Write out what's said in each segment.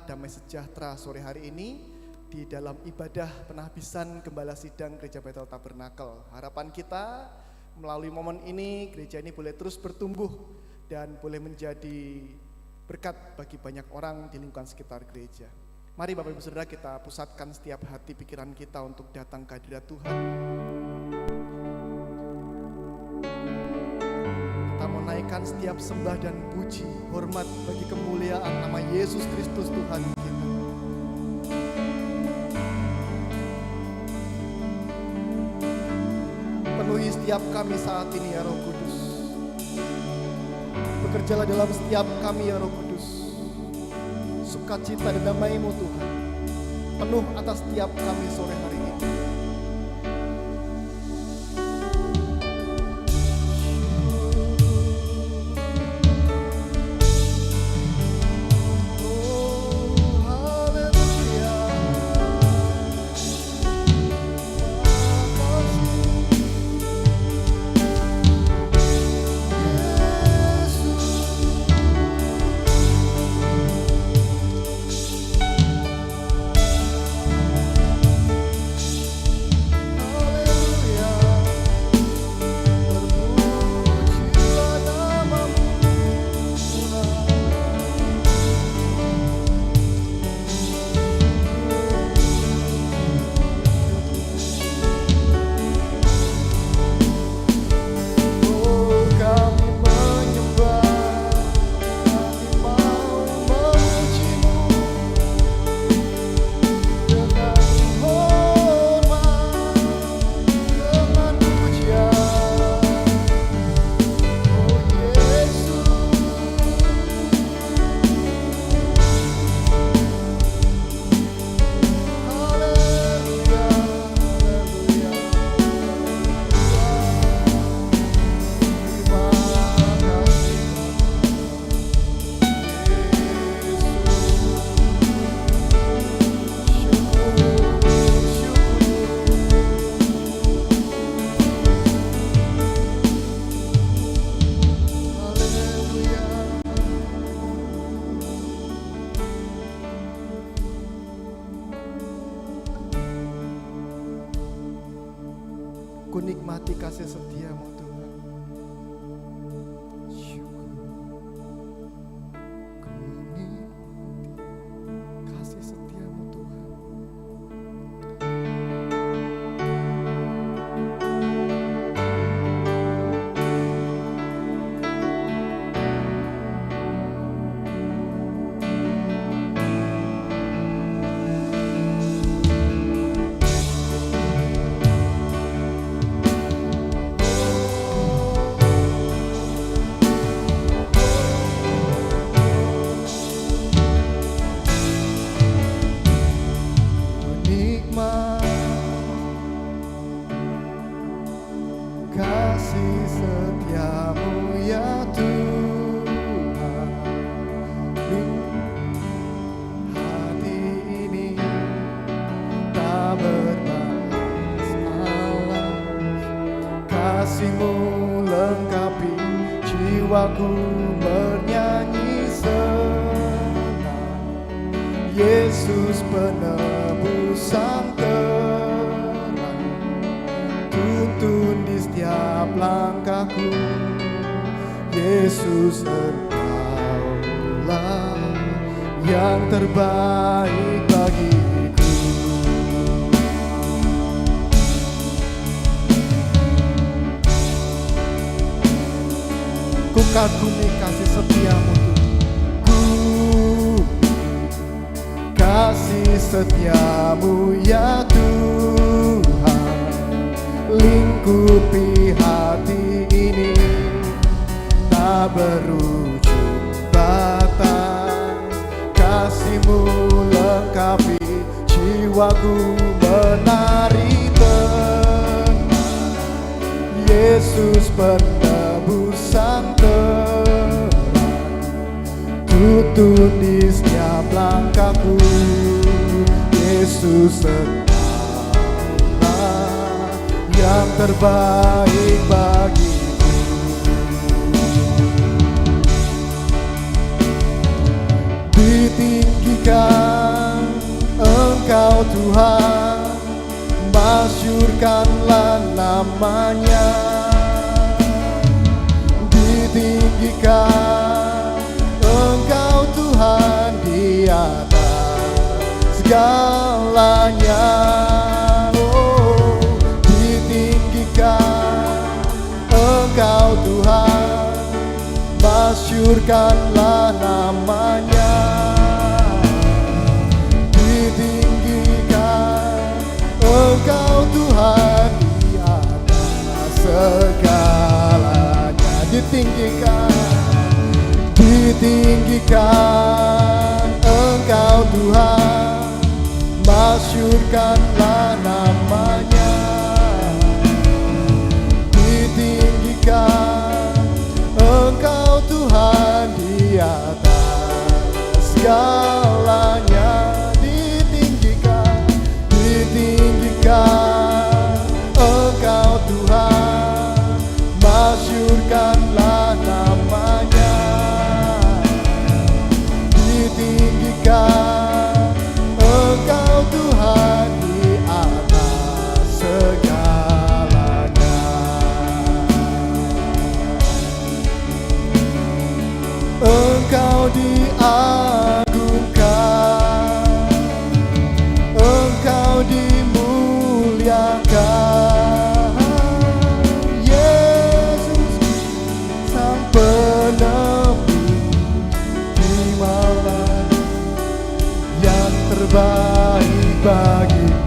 damai sejahtera sore hari ini di dalam ibadah penahbisan Gembala Sidang Gereja Bethel Tabernakel. Harapan kita melalui momen ini gereja ini boleh terus bertumbuh dan boleh menjadi berkat bagi banyak orang di lingkungan sekitar gereja. Mari Bapak Ibu Saudara, kita pusatkan setiap hati pikiran kita untuk datang ke hadirat Tuhan. Kita menaikkan setiap sembah dan puji, hormat bagi kemuliaan nama Yesus Kristus Tuhan kita. Penuhi setiap kami saat ini ya Roh Kudus. Bekerjalah dalam setiap kami ya Roh Kudus. Sukacita dan damai-Mu Tuhan penuh atas setiap kami sore hari ini. Ku nikmati kasih setia-Mu Tuhan. Syukur. Ku nikmati kasih setia-Mu Tuhan. Kasih setia-Mu ya Tuhan, hati ini tak berbalas alas. Kasih-Mu lengkapi jiwaku bernyanyi senang. Yesus penebusan terang, tuntun di setiap langkahku. Yesus Engkaulah yang terbaik bagiku. Ku kagumi kasih setia-Mu Tuhan. Kasih setia-Mu ya Tuhan, lingkupi hati ini tak berujung batas. Kasih-Mu lengkapi jiwaku menari tenang. Yesus penebusan terang, tuntun di setiap langkahku. Yesus Engkaulah yang terbaik bagiku. Ditinggikan masyhurkanlah namanya, ditinggikan Engkau Tuhan di atas segalanya. Oh, ditinggikan Engkau Tuhan, masyhurkanlah namanya, ditinggikan Engkau Tuhan di atas segalanya. Ditinggikan Engkau Tuhan, masyhurkanlah namanya, ditinggikan Engkau Tuhan di atas segalanya. Ditinggikan Engkau Tuhan, masyhurkanlah namanya, ditinggikan Engkau Tuhan di atas segalanya. Engkau diagungkan, Engkau dimuliakan, Yesus Sang Penebus, terimalah yang terbaik bagimu.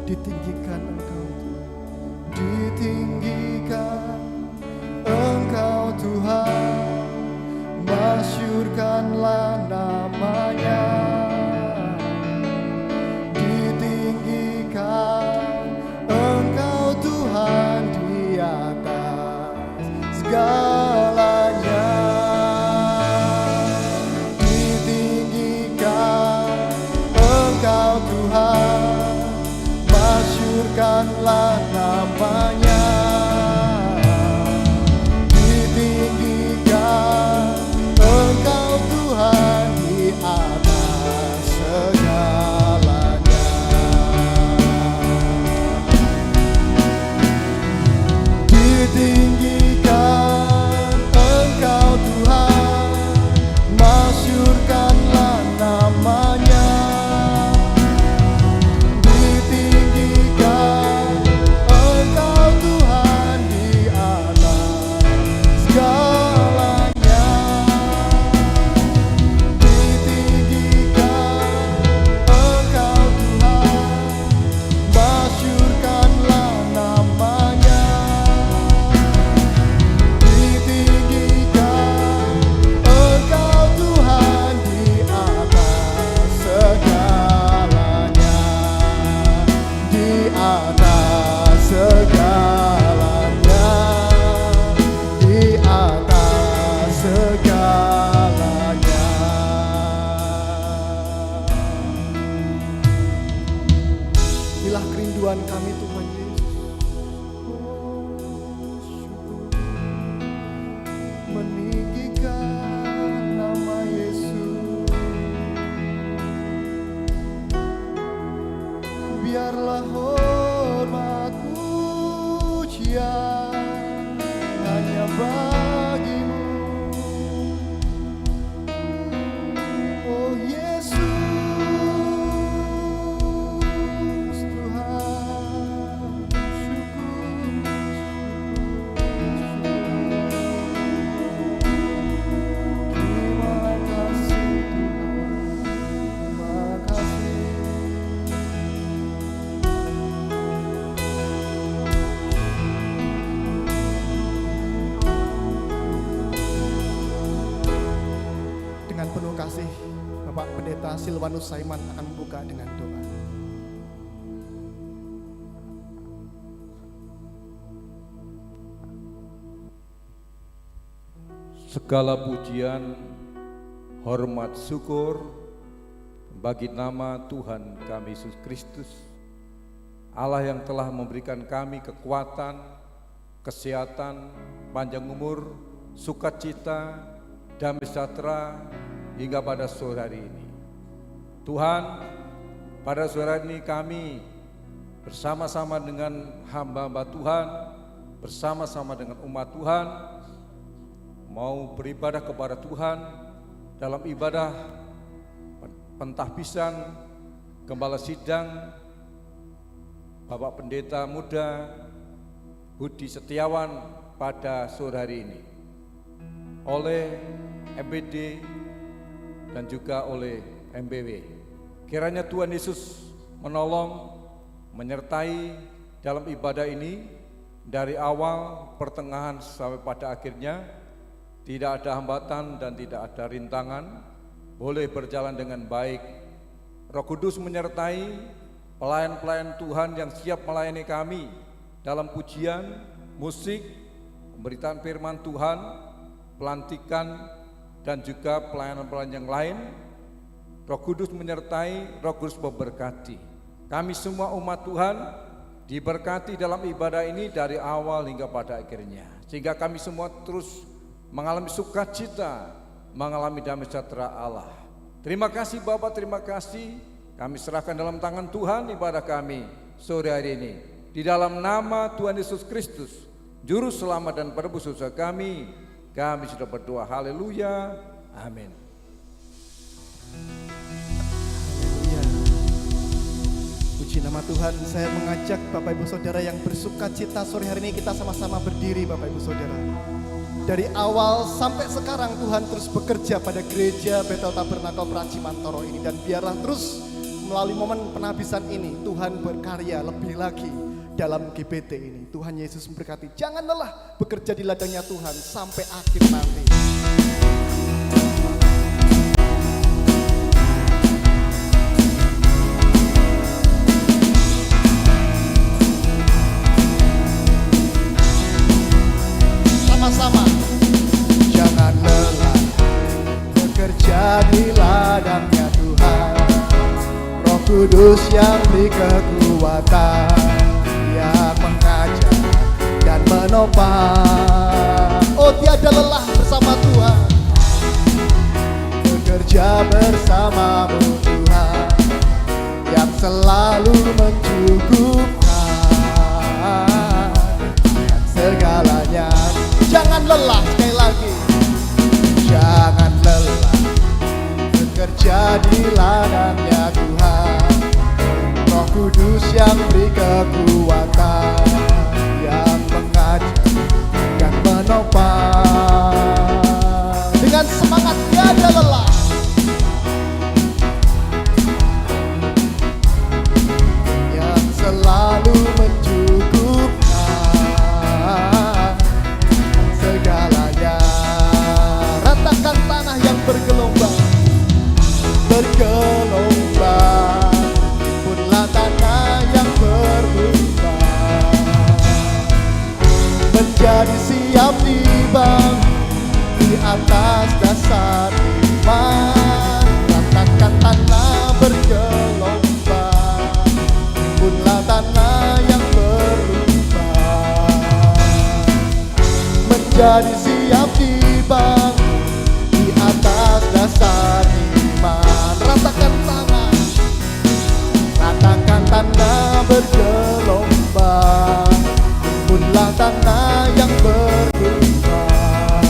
Ditinggikan Engkau, ditinggikan Engkau Tuhan, masyhurkanlah namanya, ditinggikan Engkau Tuhan di atas segalanya, ditinggikan Engkau Tuhan, masyhurkanlah namanya, ditinggikan Engkau Tuhan di atas segalanya. Ditinggikan Engkau Tuhan, masyhurkanlah namanya, kami Tuhan Yesus. Oh, syukur, meninggikan nama Yesus. Biarlah hormat pujian hanya bagimu, oh Yesus. Bapak Pendeta Silwanus Saiman akan membuka dengan doa. Segala pujian, hormat, syukur bagi nama Tuhan kami Yesus Kristus, Allah yang telah memberikan kami kekuatan, kesehatan, panjang umur, sukacita, damai sejahtera hingga pada sore hari ini. Tuhan, pada sore hari ini kami bersama-sama dengan hamba-hamba Tuhan, bersama-sama dengan umat Tuhan, mau beribadah kepada Tuhan dalam ibadah pentahbisan Gembala Sidang Bapak Pendeta Muda Budi Setiawan pada sore hari ini oleh MBD dan juga oleh MBW. Kiranya Tuhan Yesus menolong, menyertai dalam ibadah ini dari awal, pertengahan sampai pada akhirnya. Tidak ada hambatan dan tidak ada rintangan, boleh berjalan dengan baik. Roh Kudus menyertai pelayan-pelayan Tuhan yang siap melayani kami dalam pujian, musik, pemberitaan firman Tuhan, pelantikan, dan juga pelayanan-pelayanan yang lain. Roh Kudus menyertai, Roh Kudus memberkati. Kami semua umat Tuhan diberkati dalam ibadah ini dari awal hingga pada akhirnya. Sehingga kami semua terus mengalami sukacita, mengalami damai sejahtera Allah. Terima kasih Bapak, terima kasih. Kami serahkan dalam tangan Tuhan ibadah kami sore hari ini. Di dalam nama Tuhan Yesus Kristus, Juru Selamat dan Penebus dosa kami sudah berdoa. Haleluya, amin. Puji nama Tuhan. Saya mengajak Bapak Ibu Saudara yang bersukacita sore hari ini, kita sama-sama berdiri Bapak Ibu Saudara. Dari awal sampai sekarang Tuhan terus bekerja pada gereja Bethel Tabernakel Pracimantoro ini. Dan biarlah terus melalui momen penhabisan ini Tuhan berkarya lebih lagi dalam GBT ini. Tuhan Yesus memberkati. Jangan lelah bekerja di ladangnya Tuhan sampai akhir nanti. Sama-sama. Jangan lelah bekerja di ladangnya Tuhan. Roh Kudus yang beri kekuatan, yang mengajar dan menopang. Oh, tiada lelah bersama Tuhan. Bekerja bersamamu Tuhan, yang selalu mencukupkan segalanya. Jangan lelah, sekali lagi. Jangan lelah bekerja di ladangnya Tuhan. Roh Kudus yang beri kekuatan, yang mengajar dan menopang. Dengan semangat tiada lelah. Yang selalu mencukupkan segalanya. Ratakan tanah yang bergelombang, bergelombang. Timbulah tanah yang berlubang, menjadi siap timbang di atas dasar iman. Ratakan tanah bergelombang, timbulah tanah yang berlubang, menjadi siap timbang di atas dasar iman. Ratakan tanah, ratakan tanah bergelombang, timbunlah tanah yang berlubang,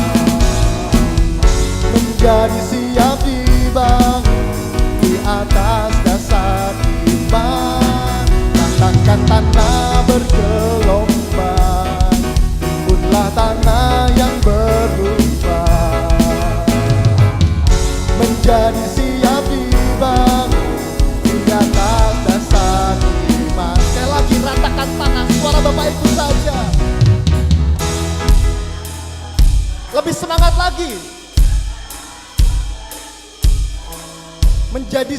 menjadi siap timbang di atas dasar iman. Ratakan tanah bergelombang, timbunlah tanah yang berlubang, menjadi siap timbang di atas dasar iman. Sekali lagi, ratakan tanah, suara Bapak Ibu saja. Lebih semangat lagi. menjadi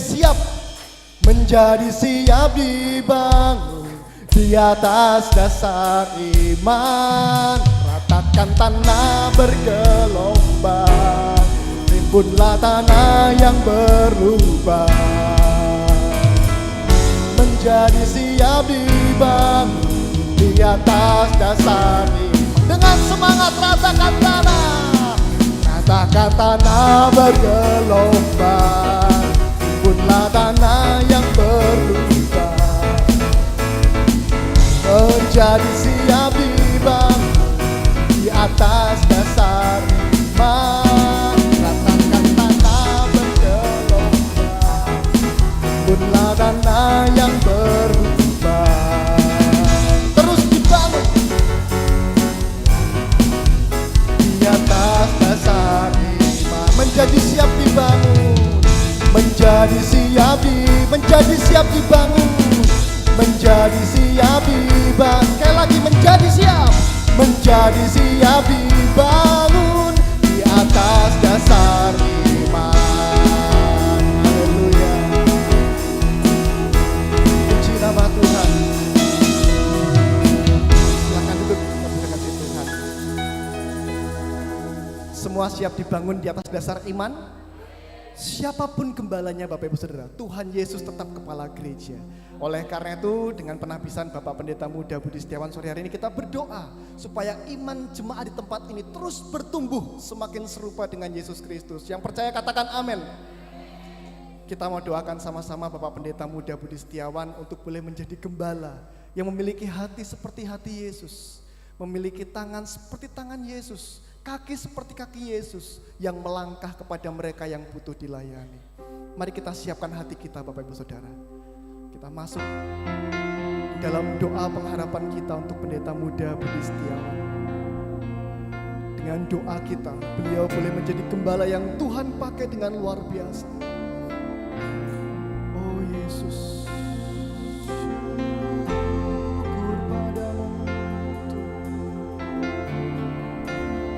siap dibangun di atas dasar iman. Ratakan tanah bergelombang, timbunlah tanah yang berubah, menjadi siap dibangun di atas dasar iman. Dengan semangat ratakan tanah bergelombang, timbunlah tanah yang berubah, menjadi siap dibangun di atas dasar iman. Ratakan tanah bergelombang, timbunlah tanah yang berubah, terus dibangun di atas dasar iman. Menjadi siap dibangun, menjadi siap dibangun, menjadi siap dibangun. Sekali lagi, menjadi siap dibangun di atas dasar iman. Haleluya, puji nama Tuhan. Silakan duduk, kita berkati Tuhan. Semua siap dibangun di atas dasar iman. Siapapun gembalanya Bapak Ibu Saudara, Tuhan Yesus tetap kepala gereja. Oleh karena itu, dengan penabisan Bapak Pendeta Muda Budi Setiawan sore hari ini, kita berdoa supaya iman jemaat di tempat ini terus bertumbuh semakin serupa dengan Yesus Kristus. Yang percaya katakan amin. Kita mau doakan sama-sama Bapak Pendeta Muda Budi Setiawan untuk boleh menjadi gembala yang memiliki hati seperti hati Yesus, memiliki tangan seperti tangan Yesus, kaki seperti kaki Yesus yang melangkah kepada mereka yang butuh dilayani. Mari kita siapkan hati kita Bapak Ibu Saudara. Kita masuk dalam doa pengharapan kita untuk Pendeta Muda Budi Setiawan. Dengan doa kita, beliau boleh menjadi gembala yang Tuhan pakai dengan luar biasa. Oh Yesus,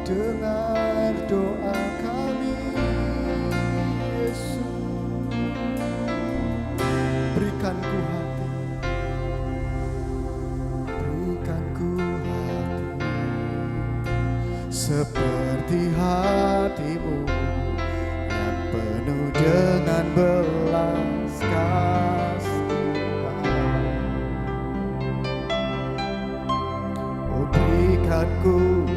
dengar doa kami, Yesus. Berikan ku hati, seperti hatimu yang penuh dengan belas kasihan. Oh, berikan ku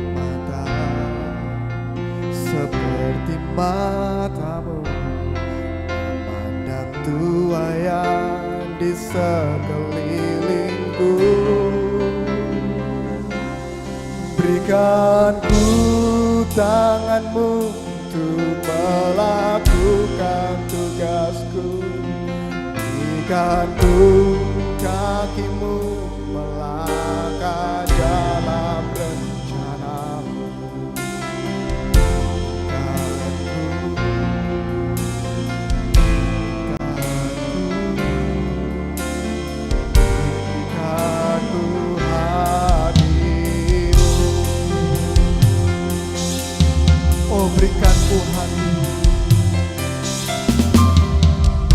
seperti matamu memandang tuayan di sekelilingku. Berikan ku tanganmu untuk melakukan tugasku. Berikan ku kakimu melangkah dalam rencanamu. Berikan ku hati,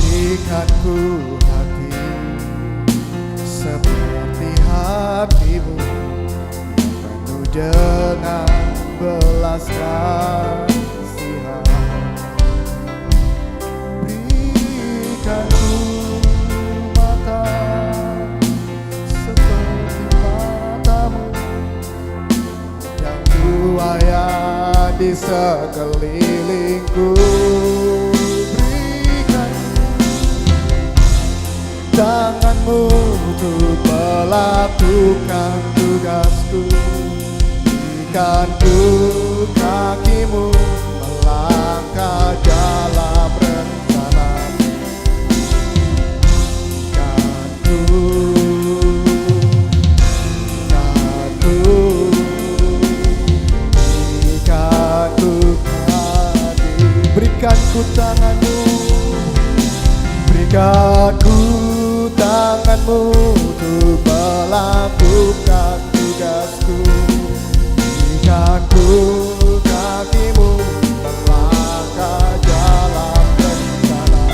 berikan ku hati seperti hatimu penuh dengan belas kasihan. Berikan ku mata seperti matamu yang tuaya di sekelilingku. Berikan tanganmu untuk melakukan tugasku. Berikan ku kakimu melangkah dalam rencanamu. Berikan ku tanganmu, berikan ku tanganmu untuk melakukan tugasku. Berikan ku kakimu melangkah dalam rencana.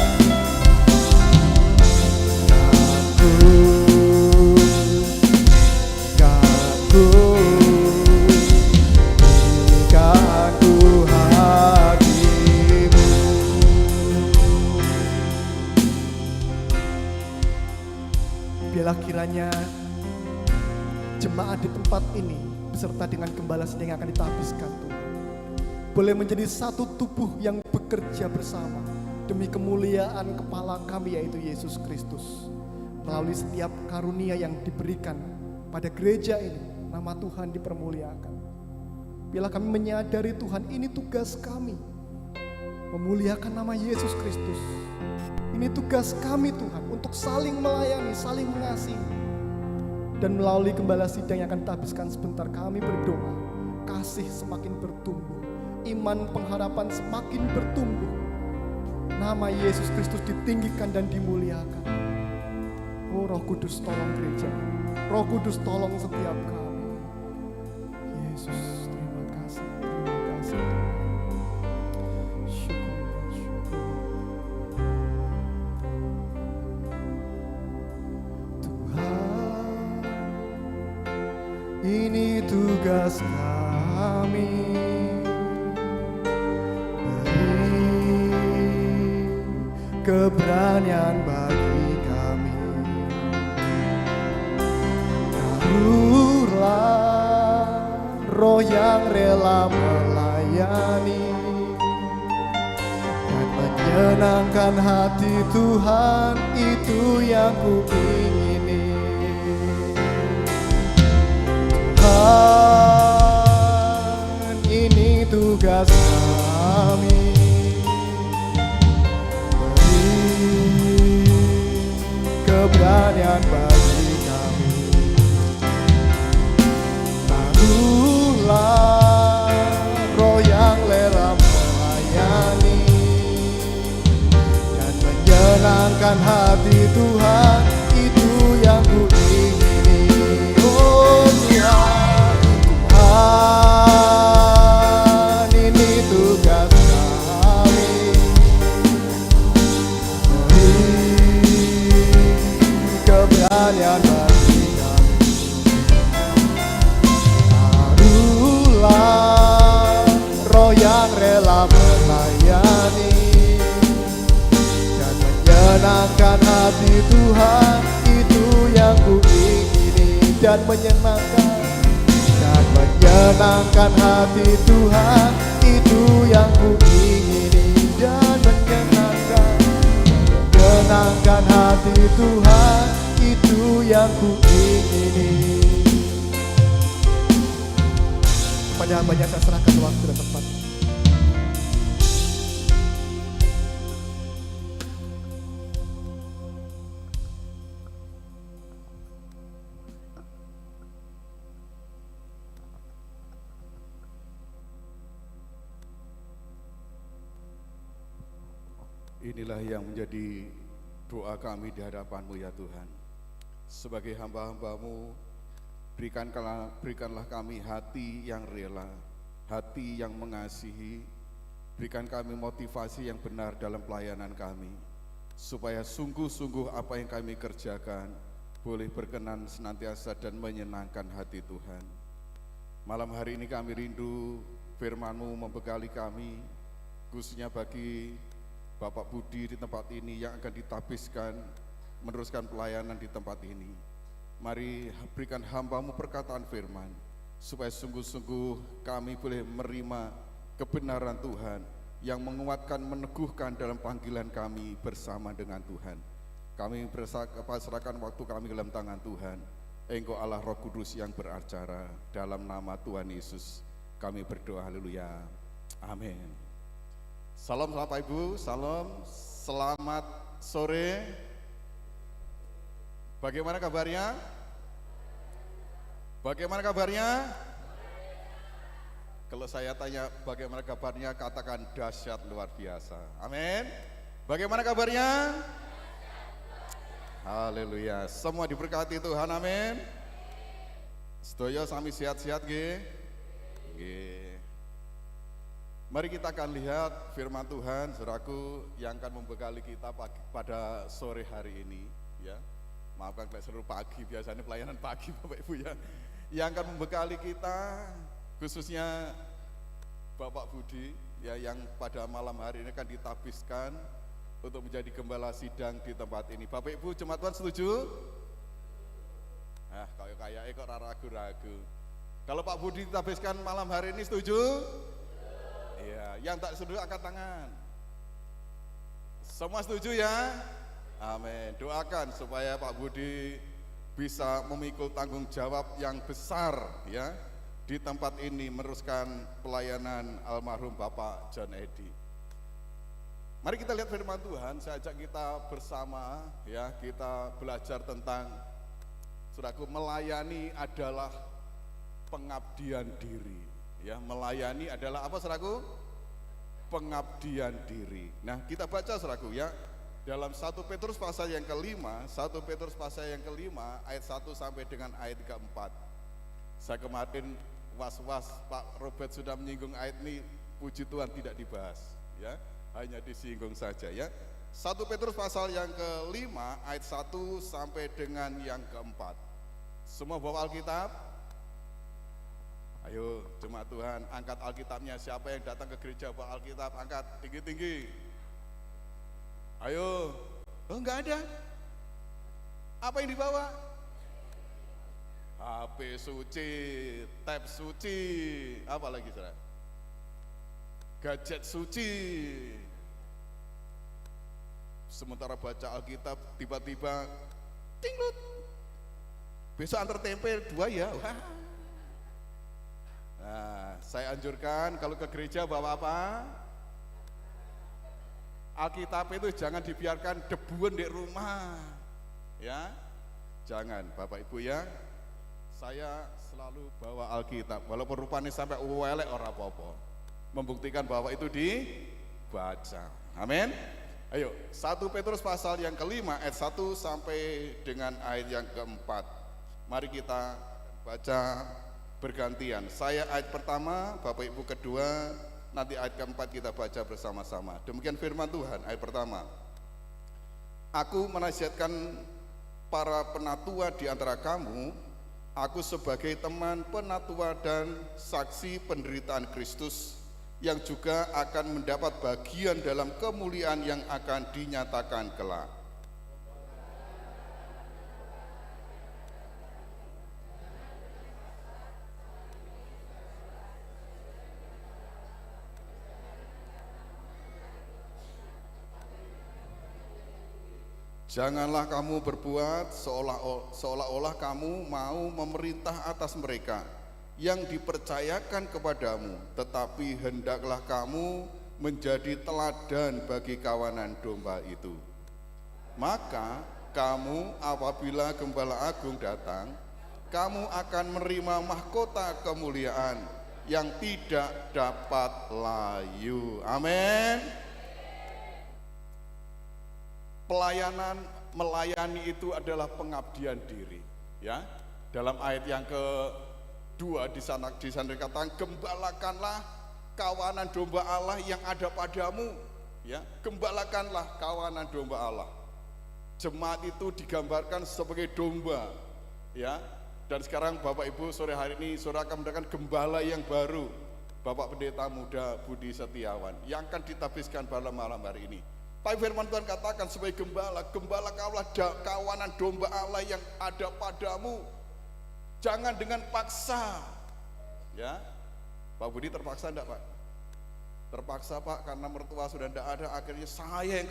kiranya jemaat di tempat ini beserta dengan gembala sidang yang akan ditahbiskan Tuhan boleh menjadi satu tubuh yang bekerja bersama demi kemuliaan kepala kami yaitu Yesus Kristus. Melalui setiap karunia yang diberikan pada gereja ini, nama Tuhan dipermuliakan. Bila kami menyadari Tuhan, ini tugas kami, memuliakan nama Yesus Kristus. Ini tugas kami Tuhan, untuk saling melayani, saling mengasihi. Dan melalui gembala sidang yang akan ditahbiskan sebentar, kami berdoa, kasih semakin bertumbuh, iman pengharapan semakin bertumbuh. Nama Yesus Kristus ditinggikan dan dimuliakan. Oh Roh Kudus tolong gereja, Roh Kudus tolong setiap kami. Yesus, terima kasih, terima kasih. Syukur, syukur. Tuhan, ini tugas kami. Keberanian bagi kami, taruhlah roh yang rela melayani dan menyenangkan hati Tuhan, itu yang kuingini. Tuhan, ini tugas kami. Keberanian bagi kami, taruhlah roh yang rela melayani dan menyenangkan hati Tuhan, itu yang kuingini. Oh Tuhan, Tuhan, ini tugas kami. Keberanian bagi kami, taruhlah roh yang rela melayani dan menyenangkan hati Tuhan, itu yang kuingini. Dan menyenangkan hati Tuhan, itu yang kuingini. Dan menyenangkan hati Tuhan, itu yang kuingini. Kepada hamba-Nya saya serahkan waktu dan tempat. Inilah yang menjadi doa kami di hadapan-Mu ya Tuhan. Sebagai hamba-hamba-Mu, berikanlah kami hati yang rela, hati yang mengasihi. Berikan kami motivasi yang benar dalam pelayanan kami, supaya sungguh-sungguh apa yang kami kerjakan boleh berkenan senantiasa dan menyenangkan hati Tuhan. Malam hari ini kami rindu firman-Mu membekali kami, khususnya bagi Bapak Budi di tempat ini yang akan ditahbiskan meneruskan pelayanan di tempat ini. Mari berikan hamba-Mu perkataan firman, supaya sungguh-sungguh kami boleh menerima kebenaran Tuhan yang menguatkan, meneguhkan dalam panggilan kami bersama dengan Tuhan. Kami pasrahkan waktu kami dalam tangan Tuhan. Engkau Allah Roh Kudus yang beracara, dalam nama Tuhan Yesus kami berdoa, haleluya, amin. Salam Bapak Ibu, salam, selamat sore. Bagaimana kabarnya? Bagaimana kabarnya? Kalau saya tanya bagaimana kabarnya, katakan dahsyat luar biasa. Amin. Bagaimana kabarnya? Haleluya. Semua diberkati Tuhan, amin. Sedaya sami sehat-sehat nggih. Nggih. Mari kita akan lihat firman Tuhan, saudaraku, yang akan membekali kita pada sore hari ini, ya. Maafkan kalau seluruh pagi, biasanya pelayanan pagi Bapak Ibu ya. Yang akan membekali kita, khususnya Bapak Budi, ya, yang pada malam hari ini akan ditahbiskan untuk menjadi gembala sidang di tempat ini. Bapak Ibu, jemaat Tuhan setuju? Kayak kok ragu-ragu. Kalau Pak Budi ditabiskan malam hari ini setuju? Iya, yang tak setuju angkat tangan. Semua setuju ya? Amin. Doakan supaya Pak Budi bisa memikul tanggung jawab yang besar ya di tempat ini meneruskan pelayanan almarhum Bapak John Eddy. Mari kita lihat firman Tuhan. Saya ajak kita bersama ya, kita belajar tentang, saudaraku, melayani adalah pengabdian diri. Ya, melayani adalah apa, saudaraku? Pengabdian diri. Nah, kita baca, saudaraku, ya, dalam 1 Petrus pasal yang kelima, 1 Petrus pasal yang kelima ayat 1 sampai dengan ayat keempat. Saya kemarin was-was, Pak Robert sudah menyinggung ayat ini, puji Tuhan tidak dibahas, ya, hanya disinggung saja, ya. 1 Petrus pasal yang kelima ayat 1 sampai dengan yang keempat. Semua bawa Alkitab? Ayo jemaat Tuhan, angkat Alkitabnya. Siapa yang datang ke gereja bawa Alkitab, angkat tinggi-tinggi. Ayo. Oh, enggak ada. Apa yang dibawa? HP suci, tab suci, apa lagi, saudara? Gadget suci. Sementara baca Alkitab, tiba-tiba tinglut. Besok antar tempe 2 ya. Wah. Nah, saya anjurkan kalau ke gereja bawa apa? Alkitab itu jangan dibiarkan debuan di rumah, ya. Jangan, Bapak Ibu, ya. Saya selalu bawa Alkitab, walaupun rupanya sampai welek ora apa-apa. Membuktikan bahwa itu dibaca. Amin. Ayo, 1 Petrus pasal yang kelima ayat 1 sampai dengan ayat yang keempat. Mari kita baca bergantian. Saya ayat pertama, Bapak Ibu kedua, nanti ayat keempat kita baca bersama-sama. Demikian firman Tuhan. Ayat pertama. Aku menasihatkan para penatua di antara kamu, aku sebagai teman penatua dan saksi penderitaan Kristus, yang juga akan mendapat bagian dalam kemuliaan yang akan dinyatakan kelak. Janganlah kamu berbuat seolah-olah kamu mau memerintah atas mereka yang dipercayakan kepadamu, tetapi hendaklah kamu menjadi teladan bagi kawanan domba itu. Maka kamu apabila Gembala Agung datang, kamu akan menerima mahkota kemuliaan yang tidak dapat layu. Amin. Melayani itu adalah pengabdian diri, ya. Dalam ayat yang kedua di sana dikatakan, gembalakanlah kawanan domba Allah yang ada padamu, ya. Gembalakanlah kawanan domba Allah. Jemaat itu digambarkan sebagai domba, ya. Dan sekarang Bapak Ibu sore hari ini saudara akan mendengarkan gembala yang baru, Bapak Pendeta Muda Budi Setiawan, yang akan ditabiskan pada malam hari ini. Tapi firman Tuhan katakan sebagai gembala kaulah kawanan domba Allah yang ada padamu. Jangan dengan paksa, ya. Pak Budi terpaksa enggak, Pak? Terpaksa, Pak, karena mertua sudah enggak ada, akhirnya saya yang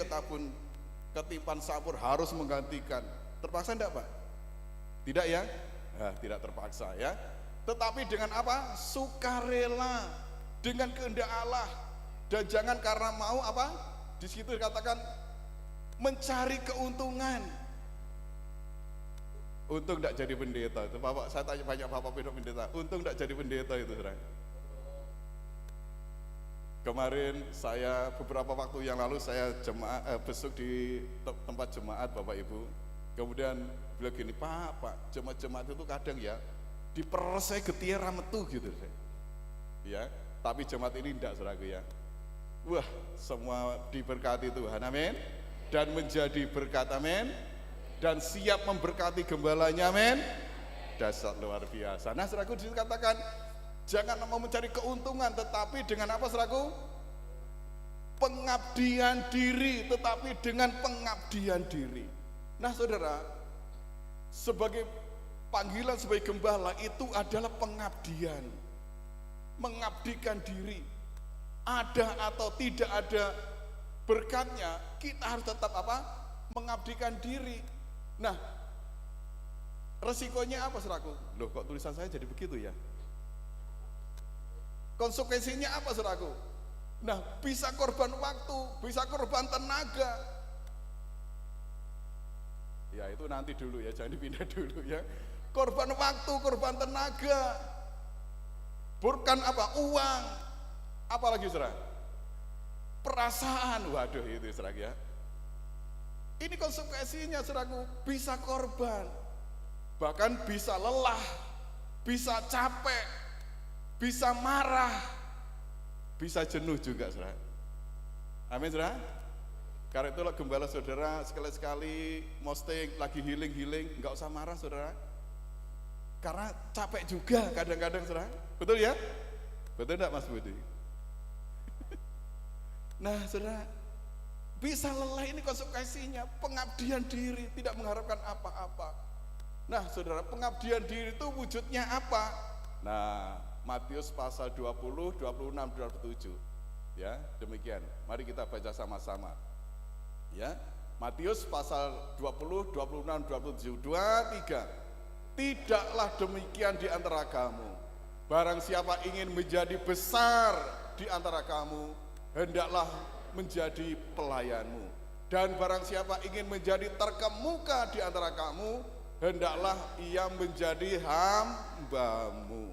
ketimpan sabur harus menggantikan. Terpaksa enggak, Pak? Tidak, ya? Nah, tidak terpaksa, ya. Tetapi dengan apa? Sukarela, dengan kehendak Allah. Dan jangan karena mau apa? Di situ dikatakan mencari keuntungan. Untung tidak jadi pendeta itu, Bapak. Saya tanya banyak Bapak pendeta. Untung tidak jadi pendeta itu, saudara. Kemarin saya beberapa waktu yang lalu saya besuk di tempat jemaat Bapak Ibu. Kemudian bilang gini, Pak, jemaat itu kadang ya diperes saya getiar metu gitu, ya. Tapi jemaat ini tidak, saudaraku, ya. Wah, semua diberkati Tuhan, amin. Dan menjadi berkat, amin. Dan siap memberkati gembalanya, amin. Dasar luar biasa. Nah, saudaraku, dikatakan jangan mau mencari keuntungan, tetapi dengan apa, saudaraku? Pengabdian diri, tetapi dengan pengabdian diri. Nah, saudara, sebagai Panggilan sebagai gembala itu adalah pengabdian. Mengabdikan diri. Ada atau tidak ada berkatnya, kita harus tetap apa? Mengabdikan diri. Nah, resikonya apa, saudaraku? Loh, kok tulisan saya jadi begitu ya? Konsekuensinya apa, saudaraku? Nah, bisa korban waktu, bisa korban tenaga. Ya, itu nanti dulu ya, jangan dipindah dulu ya. Korban waktu, korban tenaga. Bukan apa? Uang. Apalagi, saudara? Perasaan. Waduh, itu saudara ya. Ini konsekuensinya, saudaraku, bisa korban. Bahkan bisa lelah, bisa capek, bisa marah, bisa jenuh juga, saudara. Amin, saudara. Karena itulah gembala saudara sekali-sekali posting lagi healing, nggak usah marah, saudara. Karena capek juga kadang-kadang, saudara. Betul ya? Betul enggak, Mas Budi? Nah, saudara, bisa lelah, ini konsekuensinya. Pengabdian diri, tidak mengharapkan apa-apa. Nah, saudara, pengabdian diri itu wujudnya apa? Nah, Matius pasal 20, 26, 27. Ya, demikian. Mari kita baca sama-sama. Ya, Matius pasal 20, 26, 27, 23. Tidaklah demikian di antara kamu. Barang siapa ingin menjadi besar di antara kamu, hendaklah menjadi pelayanmu. Dan barang siapa ingin menjadi terkemuka di antara kamu, hendaklah ia menjadi hambamu.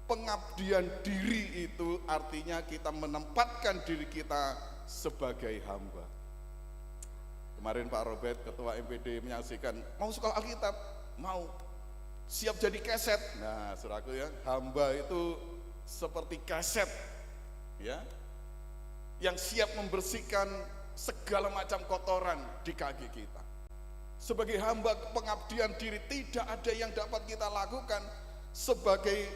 Pengabdian diri itu artinya kita menempatkan diri kita sebagai hamba. Kemarin Pak Robert, Ketua MPD, menyaksikan, mau sekolah Alkitab? Mau. Siap jadi keset. Nah, saudaraku ya, hamba itu seperti keset, ya, yang siap membersihkan segala macam kotoran di kaki kita. Sebagai hamba pengabdian diri, tidak ada yang dapat kita lakukan sebagai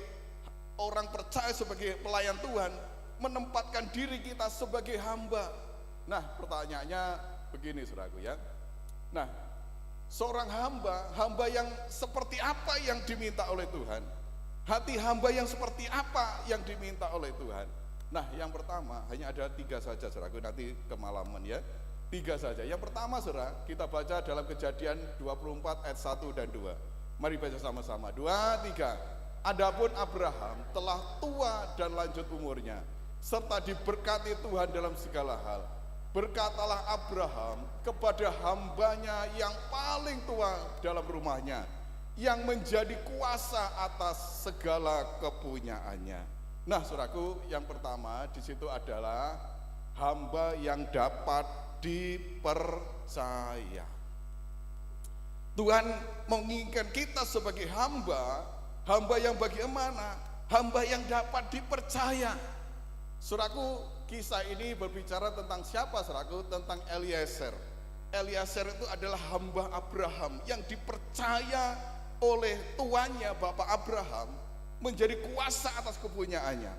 orang percaya, sebagai pelayan Tuhan, menempatkan diri kita sebagai hamba. Nah, pertanyaannya begini, saudaraku ya. Nah, seorang hamba yang seperti apa yang diminta oleh Tuhan? Hati hamba yang seperti apa yang diminta oleh Tuhan? Nah, yang pertama, hanya ada 3 saja, saudaraku, nanti kemalaman ya. 3 saja. Yang pertama, saudara, kita baca dalam Kejadian 24 ayat 1 dan 2. Mari baca sama-sama. 2, 3. Adapun Abraham telah tua dan lanjut umurnya, serta diberkati Tuhan dalam segala hal. Berkatalah Abraham kepada hambanya yang paling tua dalam rumahnya, yang menjadi kuasa atas segala kepunyaannya. Nah, saudaraku, yang pertama di situ adalah hamba yang dapat dipercaya. Tuhan menginginkan kita sebagai hamba yang bagaimana? Hamba yang dapat dipercaya. Saudaraku, kisah ini berbicara tentang siapa, saudaraku? Tentang Eliezer. Eliezer itu adalah hamba Abraham yang dipercaya oleh tuannya, Bapak Abraham, menjadi kuasa atas kepunyaannya.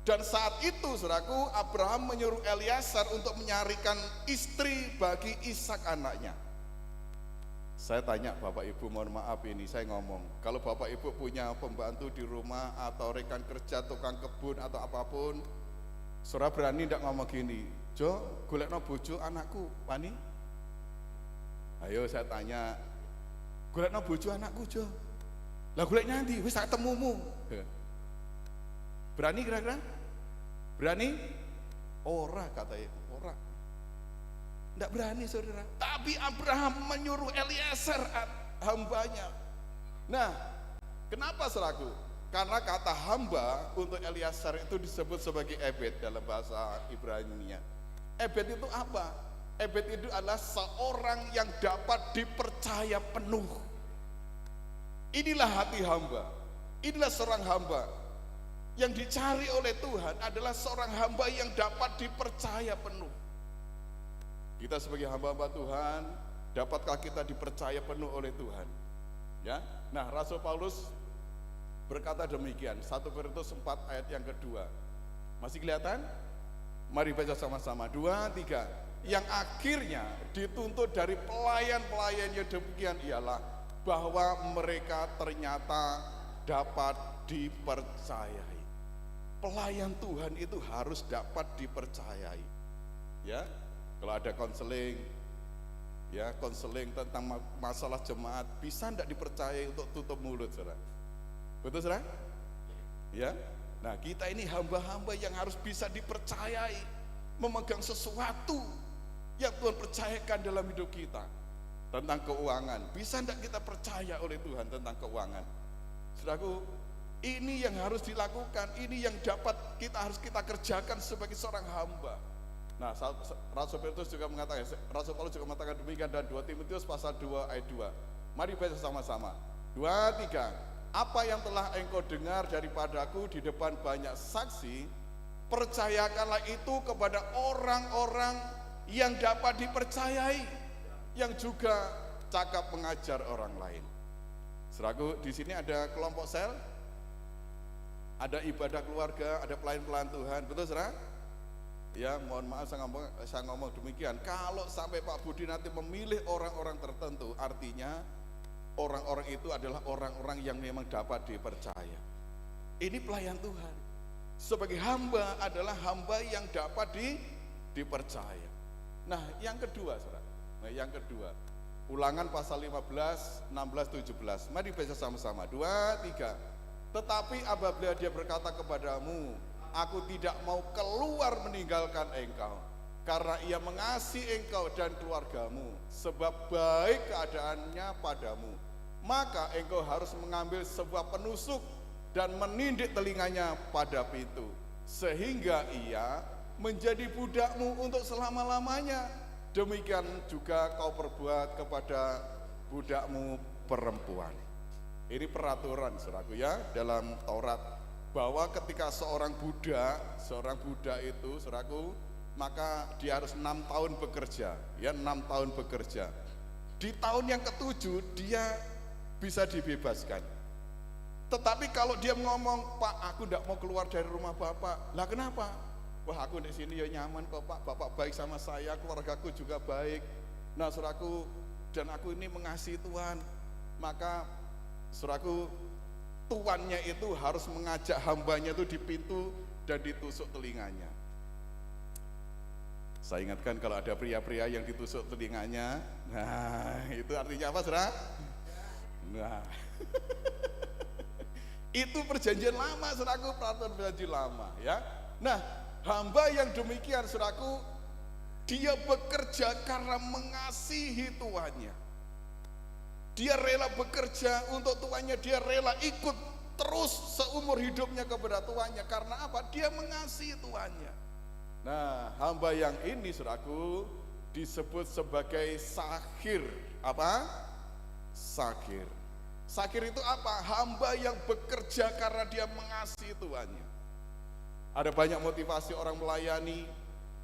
Dan saat itu, saudaraku, Abraham menyuruh Eliezer untuk menyarikan istri bagi Ishak anaknya. Saya tanya Bapak Ibu, mohon maaf ini saya ngomong, kalau Bapak Ibu punya pembantu di rumah atau rekan kerja, tukang kebun atau apapun, saudara berani tidak ngomong gini, Jo, golekno bojo anakku, Pani? Ayo saya tanya, golekno bojo anakku, Jo. Lah golek nanti, wis tak temumu. Berani kira-kira? Berani? Ora, katanya, ora. Tidak berani, saudara. Tapi Abraham menyuruh Eliezer hambanya. Nah, kenapa, saudaraku? Karena kata hamba untuk Eliezer itu disebut sebagai ebed dalam bahasa Ibrani-nya. Ebed itu apa? Ebed itu adalah seorang yang dapat dipercaya penuh. Inilah hati hamba. Inilah seorang hamba. Yang dicari oleh Tuhan adalah seorang hamba yang dapat dipercaya penuh. Kita sebagai hamba-hamba Tuhan, dapatkah kita dipercaya penuh oleh Tuhan? Ya. Nah, Rasul Paulus berkata demikian, 1 Korintus 4 ayat yang kedua. Masih kelihatan? Mari baca sama-sama. 2, 3. Yang akhirnya dituntut dari pelayan-pelayan yang demikian ialah bahwa mereka ternyata dapat dipercayai. Pelayan Tuhan itu harus dapat dipercayai. Ya, kalau ada konseling, ya konseling tentang masalah jemaat, bisa enggak dipercayai untuk tutup mulut, saudara? Betul, saudara? Ya, nah kita ini hamba-hamba yang harus bisa dipercayai, memegang sesuatu yang Tuhan percayakan dalam hidup kita. Tentang keuangan, bisa enggak kita percaya oleh Tuhan tentang keuangan? Saudaraku, ini yang harus dilakukan, ini yang harus kita kerjakan sebagai seorang hamba. Nah, Rasul Petrus juga mengatakan, Rasul Paulus juga mengatakan demikian dalam 2 Timotius pasal 2 ayat 2. Mari baca sama-sama. 2, 3. Apa yang telah engkau dengar daripadaku di depan banyak saksi, percayakanlah itu kepada orang-orang yang dapat dipercayai, yang juga cakap mengajar orang lain. Saudaraku, di sini ada kelompok sel, ada ibadah keluarga, ada pelayan-pelayan Tuhan, betul saudara? Ya, mohon maaf saya ngomong demikian. Kalau sampai Pak Budi nanti memilih orang-orang tertentu, artinya orang-orang itu adalah orang-orang yang memang dapat dipercaya. Ini pelayan Tuhan. Sebagai hamba adalah hamba yang dapat dipercaya. Nah, yang kedua, saudara. Nah, yang kedua, Ulangan pasal 15, 16, 17. Mari baca sama-sama. 2, 3. Tetapi apabila dia berkata kepadamu, aku tidak mau keluar meninggalkan engkau, karena ia mengasihi engkau dan keluargamu, sebab baik keadaannya padamu, maka engkau harus mengambil sebuah penusuk dan menindik telinganya pada pintu, sehingga ia menjadi budakmu untuk selama-lamanya. Demikian juga kau perbuat kepada budakmu perempuan. Ini peraturan, saudaraku ya, dalam Taurat, bahwa ketika seorang budak itu, saudaraku, maka dia harus 6 tahun bekerja, ya 6 tahun bekerja. Di tahun yang ke-7 dia bisa dibebaskan. Tetapi kalau dia ngomong, Pak, aku tidak mau keluar dari rumah Bapak, lah kenapa? Wah, aku di sini ya nyaman kok Pak, Bapak baik sama saya, keluargaku juga baik. Nah, saudaraku, dan aku ini mengasihi Tuhan, maka saudaraku, tuannya itu harus mengajak hambanya itu di pintu dan ditusuk telinganya. Saya ingatkan kalau ada pria-pria yang ditusuk telinganya, nah itu artinya apa, saudara? Nah, itu perjanjian lama, saudaraku, peraturan perjanjian lama, ya. Nah, hamba yang demikian, saudaraku, dia bekerja karena mengasihi tuannya. Dia rela bekerja untuk tuannya, dia rela ikut terus seumur hidupnya kepada tuannya. Karena apa? Dia mengasihi tuannya. Nah, hamba yang ini, saudaraku, disebut sebagai sakir. Apa? Sakir. Sakir itu apa? Hamba yang bekerja karena dia mengasihi tuannya. Ada banyak motivasi orang melayani,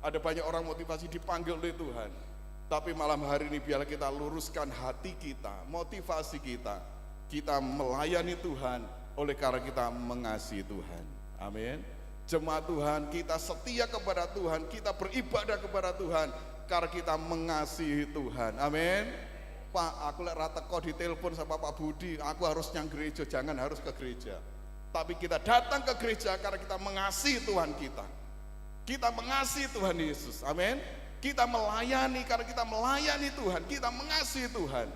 ada banyak orang motivasi dipanggil oleh Tuhan. Tapi malam hari ini biar kita luruskan hati kita, motivasi kita. Kita melayani Tuhan oleh karena kita mengasihi Tuhan. Amin. Jemaat Tuhan, kita setia kepada Tuhan, kita beribadah kepada Tuhan karena kita mengasihi Tuhan. Amin. Pak, aku lek rata kok ditelepon sama Pak Budi, aku harus nyang gereja, jangan harus ke gereja. Tapi kita datang ke gereja karena kita mengasihi Tuhan kita. Kita mengasihi Tuhan Yesus. Amin. Kita melayani karena kita melayani Tuhan. Kita mengasihi Tuhan.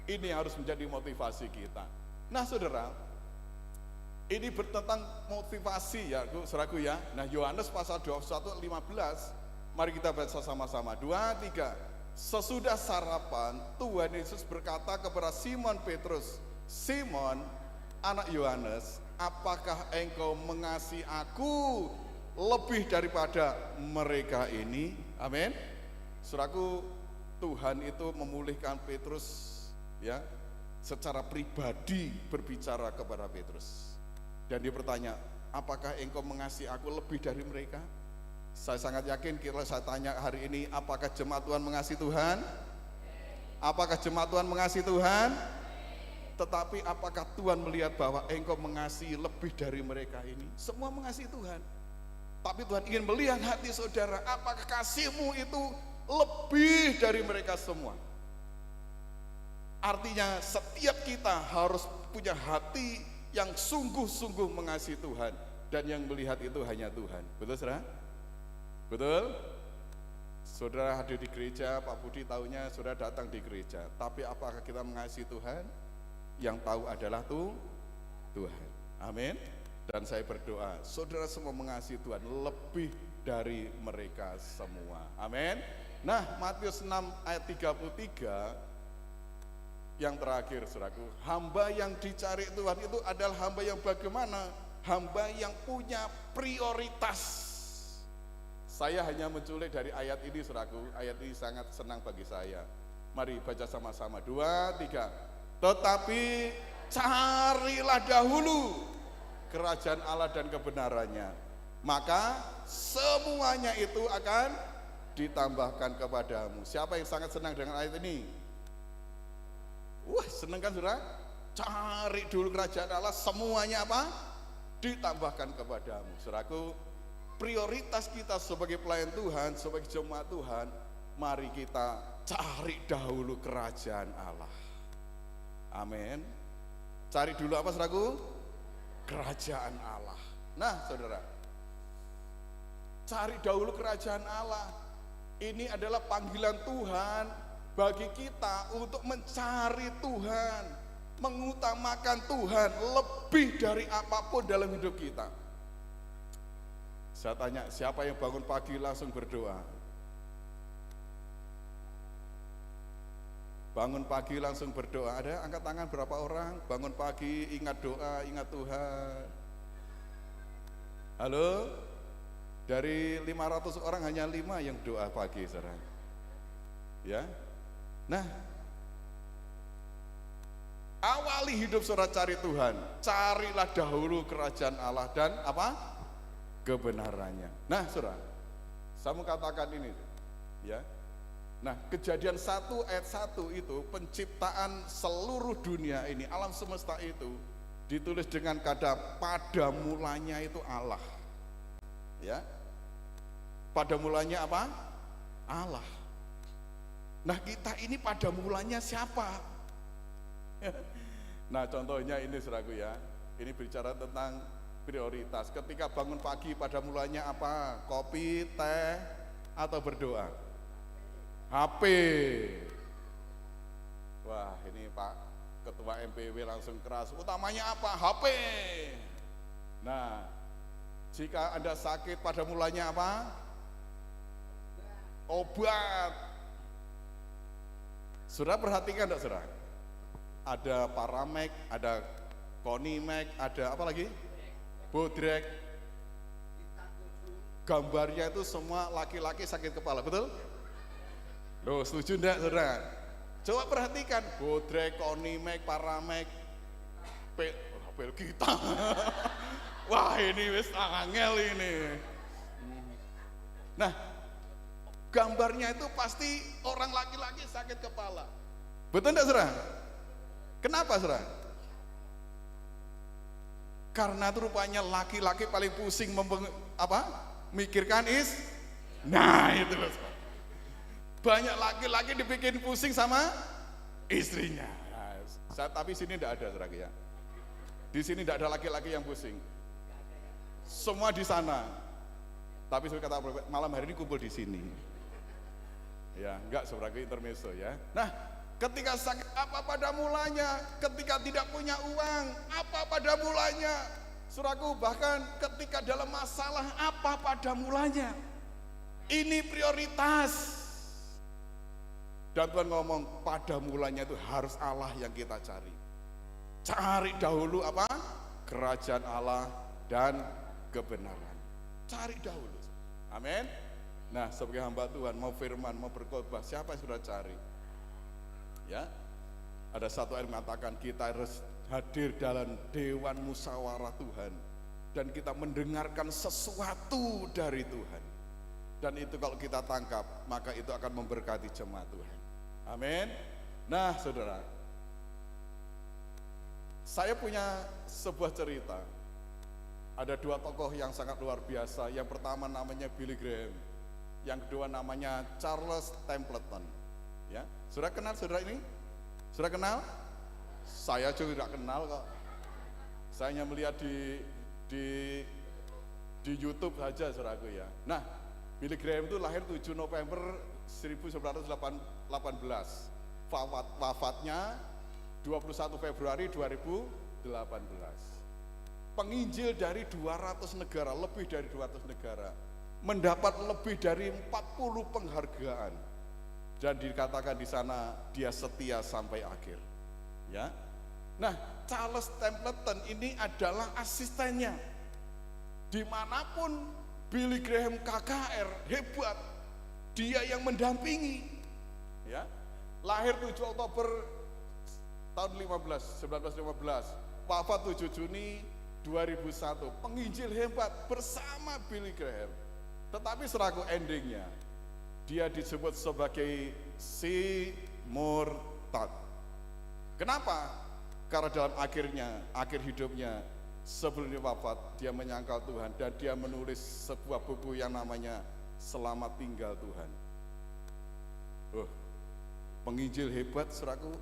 Ini harus menjadi motivasi kita. Nah, saudara, ini tentang motivasi ya, saudaraku ya. Nah, Yohanes pasal 21 15. Mari kita baca sama-sama. 2, 3. Sesudah sarapan, Tuhan Yesus berkata kepada Simon Petrus, Simon, anak Yohanes, apakah engkau mengasihi aku lebih daripada mereka ini? Amin. Saudaraku, Tuhan itu memulihkan Petrus ya, secara pribadi berbicara kepada Petrus. Dan dia bertanya, apakah engkau mengasihi aku lebih dari mereka? Saya sangat yakin kalau saya tanya hari ini, apakah jemaat Tuhan mengasihi Tuhan? Apakah jemaat Tuhan mengasihi Tuhan? Tetapi apakah Tuhan melihat bahwa engkau mengasihi lebih dari mereka ini? Semua mengasihi Tuhan. Tapi Tuhan ingin melihat hati saudara, apakah kasihmu itu lebih dari mereka semua? Artinya setiap kita harus punya hati yang sungguh-sungguh mengasihi Tuhan, dan yang melihat itu hanya Tuhan. Betul, saudara? Betul? Saudara hadir di gereja, Pak Budi tahunya saudara datang di gereja, tapi apakah kita mengasihi Tuhan? Yang tahu adalah Tuhan. Amin. Dan saya berdoa, saudara semua mengasihi Tuhan lebih dari mereka semua. Amin. Nah, Matius 6 ayat 33 yang terakhir, saudaraku, hamba yang dicari Tuhan itu adalah hamba yang bagaimana? Hamba yang punya prioritas. Saya hanya menculik dari ayat ini, saudaraku. Ayat ini sangat senang bagi saya. Mari baca sama-sama. 2, 3. Tetapi carilah dahulu kerajaan Allah dan kebenarannya, maka semuanya itu akan ditambahkan kepadamu. Siapa yang sangat senang dengan ayat ini? Wah, senang kan, saudara? Cari dulu kerajaan Allah, semuanya apa? Ditambahkan kepadamu. Saudaraku, prioritas kita sebagai pelayan Tuhan, sebagai jemaat Tuhan, mari kita cari dahulu kerajaan Allah. Amin. Cari dulu apa, saudaraku? Kerajaan Allah. Nah, saudara, cari dahulu kerajaan Allah. Ini adalah panggilan Tuhan bagi kita untuk mencari Tuhan, mengutamakan Tuhan lebih dari apapun dalam hidup kita. Saya tanya, siapa yang bangun pagi langsung berdoa? Bangun pagi langsung berdoa. Ada angkat tangan berapa orang? Bangun pagi ingat doa, ingat Tuhan. Halo? Dari 500 orang hanya 5 yang doa pagi, saudara. Ya. Nah, awali hidup saudara cari Tuhan. Carilah dahulu kerajaan Allah dan apa? Kebenarannya. Nah, saudara, saya mau katakan ini, ya. Nah, Kejadian 1 ayat 1 itu penciptaan seluruh dunia ini, alam semesta itu ditulis dengan kata pada mulanya itu Allah. Ya. Pada mulanya apa? Allah. Nah, kita ini pada mulanya siapa? Nah, contohnya ini, saudaraku, ya. Ini bicara tentang prioritas. Ketika bangun pagi pada mulanya apa? Kopi, teh, atau berdoa? HP. Wah, ini Pak Ketua MPW langsung keras. Utamanya apa? HP. Nah, jika Anda sakit pada mulanya apa? Obat. Saudara perhatikan enggak, saudara? Ada Paramek, ada Konimek, ada apa lagi? Bodrek. Gambarnya itu semua laki-laki sakit kepala, betul? Loh, setuju enggak, saudara? Coba perhatikan, Bodrek, Konimek, Paramek, Pel kita. Wah, ini wis angel ini. Nah, gambarnya itu pasti orang laki-laki sakit kepala. Betul enggak, saudara? Kenapa, saudara? Karena itu rupanya laki-laki paling pusing mikirkan nah itu loh. Banyak laki-laki dibikin pusing sama istrinya. Tapi sini tidak ada, saudara, ya. Di sini tidak ada laki-laki yang pusing. Semua di sana. Tapi saya kata malam hari ini kumpul di sini. Ya, enggak, sebagai intermezzo, ya. Nah, ketika sakit apa pada mulanya? Ketika tidak punya uang, apa pada mulanya? Saudaraku, bahkan ketika dalam masalah, apa pada mulanya? Ini prioritas. Dan Tuhan ngomong, pada mulanya itu harus Allah yang kita cari. Cari dahulu apa? Kerajaan Allah dan kebenaran. Cari dahulu. Amin. Nah, sebagai hamba Tuhan, mau firman, mau berkhotbah, siapa yang sudah cari? Ya, ada satu ayat mengatakan kita harus hadir dalam dewan musyawarah Tuhan, dan kita mendengarkan sesuatu dari Tuhan. Dan itu kalau kita tangkap, maka itu akan memberkati jemaat Tuhan. Amin. Nah, saudara, saya punya sebuah cerita. Ada dua tokoh yang sangat luar biasa. Yang pertama namanya Billy Graham, yang kedua namanya Charles Templeton. Ya, saudara kenal saudara ini? Sudah kenal? Saya juga tidak kenal kok. Saya hanya melihat di YouTube saja, saudaraku ya. Nah, Billy Graham itu lahir 7 November 1918. Wafatnya 21 Februari 2018. Penginjil dari 200 negara, lebih dari 200 negara. Mendapat lebih dari 40 penghargaan. Dan dikatakan di sana dia setia sampai akhir. Ya. Nah, Charles Templeton ini adalah asistennya. Dimanapun Billy Graham KKR hebat, dia yang mendampingi. Ya, lahir 7 Oktober tahun 1915, wafat 7 Juni 2001. Penginjil hebat bersama Billy Graham. Tetapi seraku endingnya, dia disebut sebagai si murtad. Kenapa? Karena dalam akhir hidupnya, sebelum dia wafat, dia menyangkal Tuhan dan dia menulis sebuah buku yang namanya Selamat Tinggal Tuhan. Penginjil hebat, saudaraku,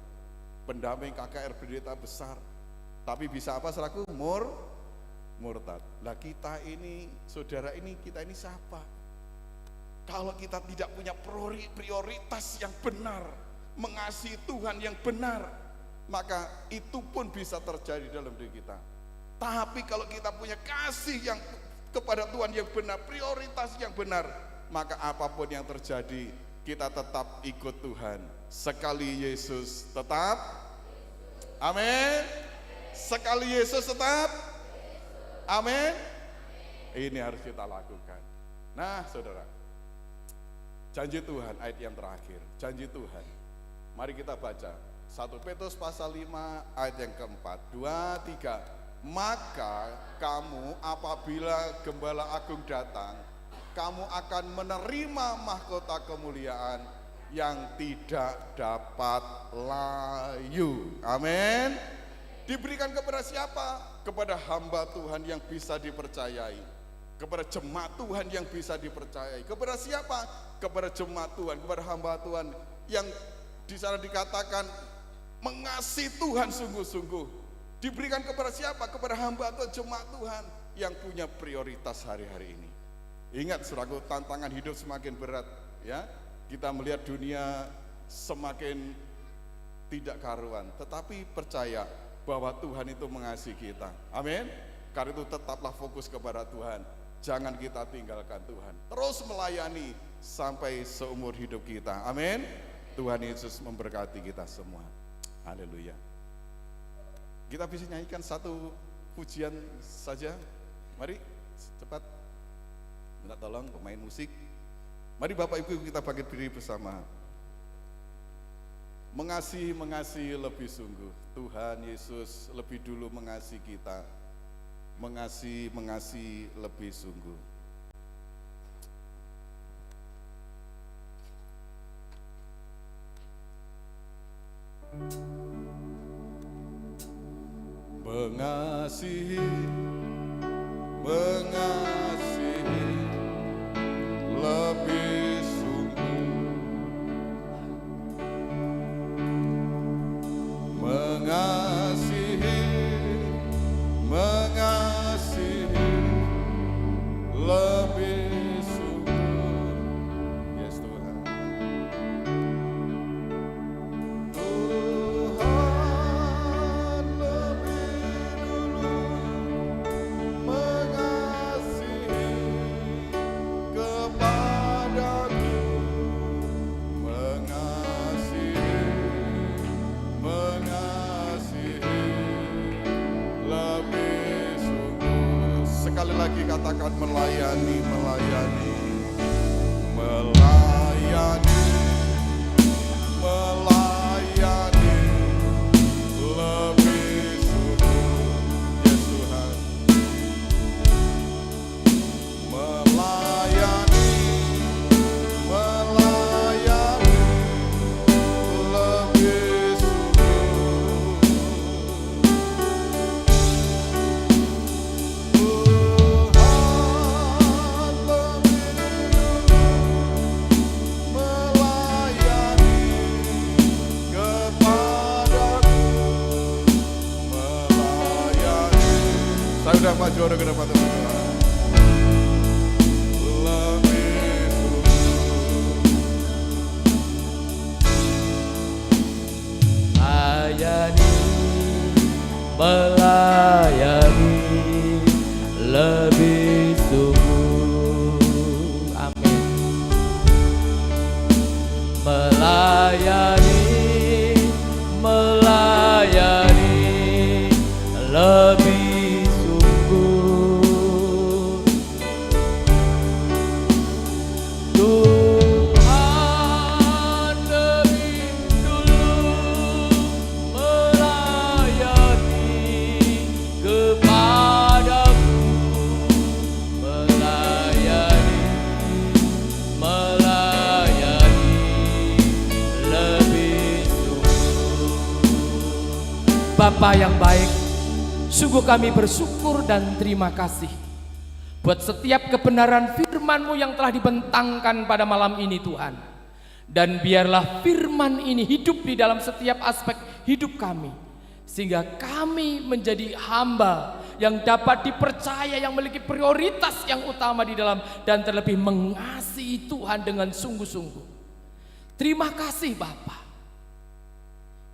pendamping KKR pendeta besar. Tapi bisa apa, saudaraku? Murtad. Lah kita ini, saudara ini, kita ini siapa? Kalau kita tidak punya prioritas yang benar, mengasihi Tuhan yang benar, maka itu pun bisa terjadi dalam diri kita. Tapi kalau kita punya kasih yang kepada Tuhan yang benar, prioritas yang benar, maka apapun yang terjadi, kita tetap ikut Tuhan. Sekali Yesus tetap, amin. Sekali Yesus tetap, amin. Ini harus kita lakukan. Nah, saudara, janji Tuhan, ayat yang terakhir, janji Tuhan. Mari kita baca 1 Petrus pasal 5 ayat yang keempat, 2, 3. Maka kamu apabila Gembala Agung datang, kamu akan menerima mahkota kemuliaan yang tidak dapat layu. Amin. Diberikan kepada siapa? Kepada hamba Tuhan yang bisa dipercayai. Kepada jemaat Tuhan yang bisa dipercayai. Kepada siapa? Kepada jemaat Tuhan, kepada hamba Tuhan yang di sana dikatakan mengasihi Tuhan sungguh-sungguh. Diberikan kepada siapa? Kepada hamba atau jemaat Tuhan yang punya prioritas hari-hari ini. Ingat, saudaraku, tantangan hidup semakin berat, ya. Kita melihat dunia semakin tidak karuan, tetapi percaya bahwa Tuhan itu mengasihi kita. Amin. Karena itu tetaplah fokus kepada Tuhan. Jangan kita tinggalkan Tuhan. Terus melayani sampai seumur hidup kita. Amin. Tuhan Yesus memberkati kita semua. Haleluya. Kita bisa nyanyikan satu pujian saja. Mari cepat. Minta tolong pemain musik. Mari Bapak Ibu kita bangkit berdiri bersama. Mengasihi lebih sungguh. Tuhan Yesus lebih dulu mengasihi kita. Mengasihi lebih sungguh. Mengasihi lebih sungguh, mengasihi lebih sungguh. Yes Tuhan. Sekali lagi katakan melayani lebih sungguh. Yes Tuhan. Melayani lebih sungguh. Tuhan lebih ke depan Tuhan. Lebih melayani lebih sungguh. Amin. Melayani lebih sungguh. Tuhan lebih dulu melayani kepadamu, melayani lebih sungguh. Bapa yang baik, sungguh kami bersyukur dan terima kasih buat setiap kebenaran firman-Mu yang telah dibentangkan pada malam ini Tuhan. Dan biarlah firman ini hidup di dalam setiap aspek hidup kami, sehingga kami menjadi hamba yang dapat dipercaya, yang memiliki prioritas yang utama di dalam, dan terlebih mengasihi Tuhan dengan sungguh-sungguh. Terima kasih Bapa.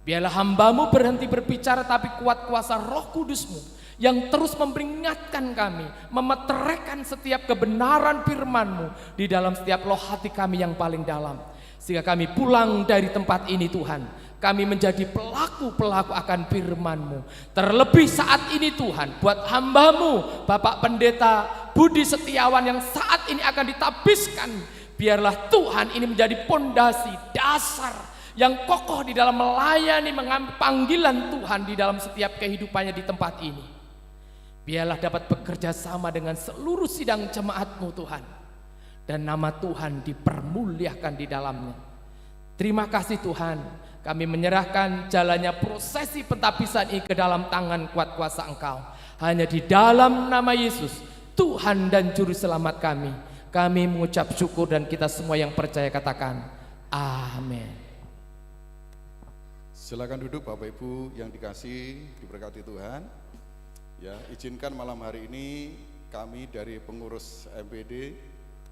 Biarlah hamba-Mu berhenti berbicara, tapi kuat kuasa Roh Kudus-Mu yang terus memperingatkan kami, memeteraikan setiap kebenaran firman-Mu di dalam setiap loh hati kami yang paling dalam. Sehingga kami pulang dari tempat ini Tuhan, kami menjadi pelaku-pelaku akan firman-Mu. Terlebih saat ini Tuhan, buat hamba-Mu Bapak Pendeta Budi Setiawan yang saat ini akan ditabiskan, biarlah Tuhan ini menjadi pondasi dasar yang kokoh di dalam melayani, mengambil panggilan Tuhan di dalam setiap kehidupannya di tempat ini. Biarlah dapat bekerja sama dengan seluruh sidang jemaat-Mu Tuhan, dan nama Tuhan dipermuliakan di dalamnya. Terima kasih Tuhan, kami menyerahkan jalannya prosesi pentabisan ini ke dalam tangan kuat kuasa Engkau. Hanya di dalam nama Yesus, Tuhan dan Juru Selamat kami mengucap syukur, dan kita semua yang percaya katakan amin. Silakan duduk Bapak Ibu yang dikasih, diberkati Tuhan. Ya, izinkan malam hari ini kami dari pengurus MPD,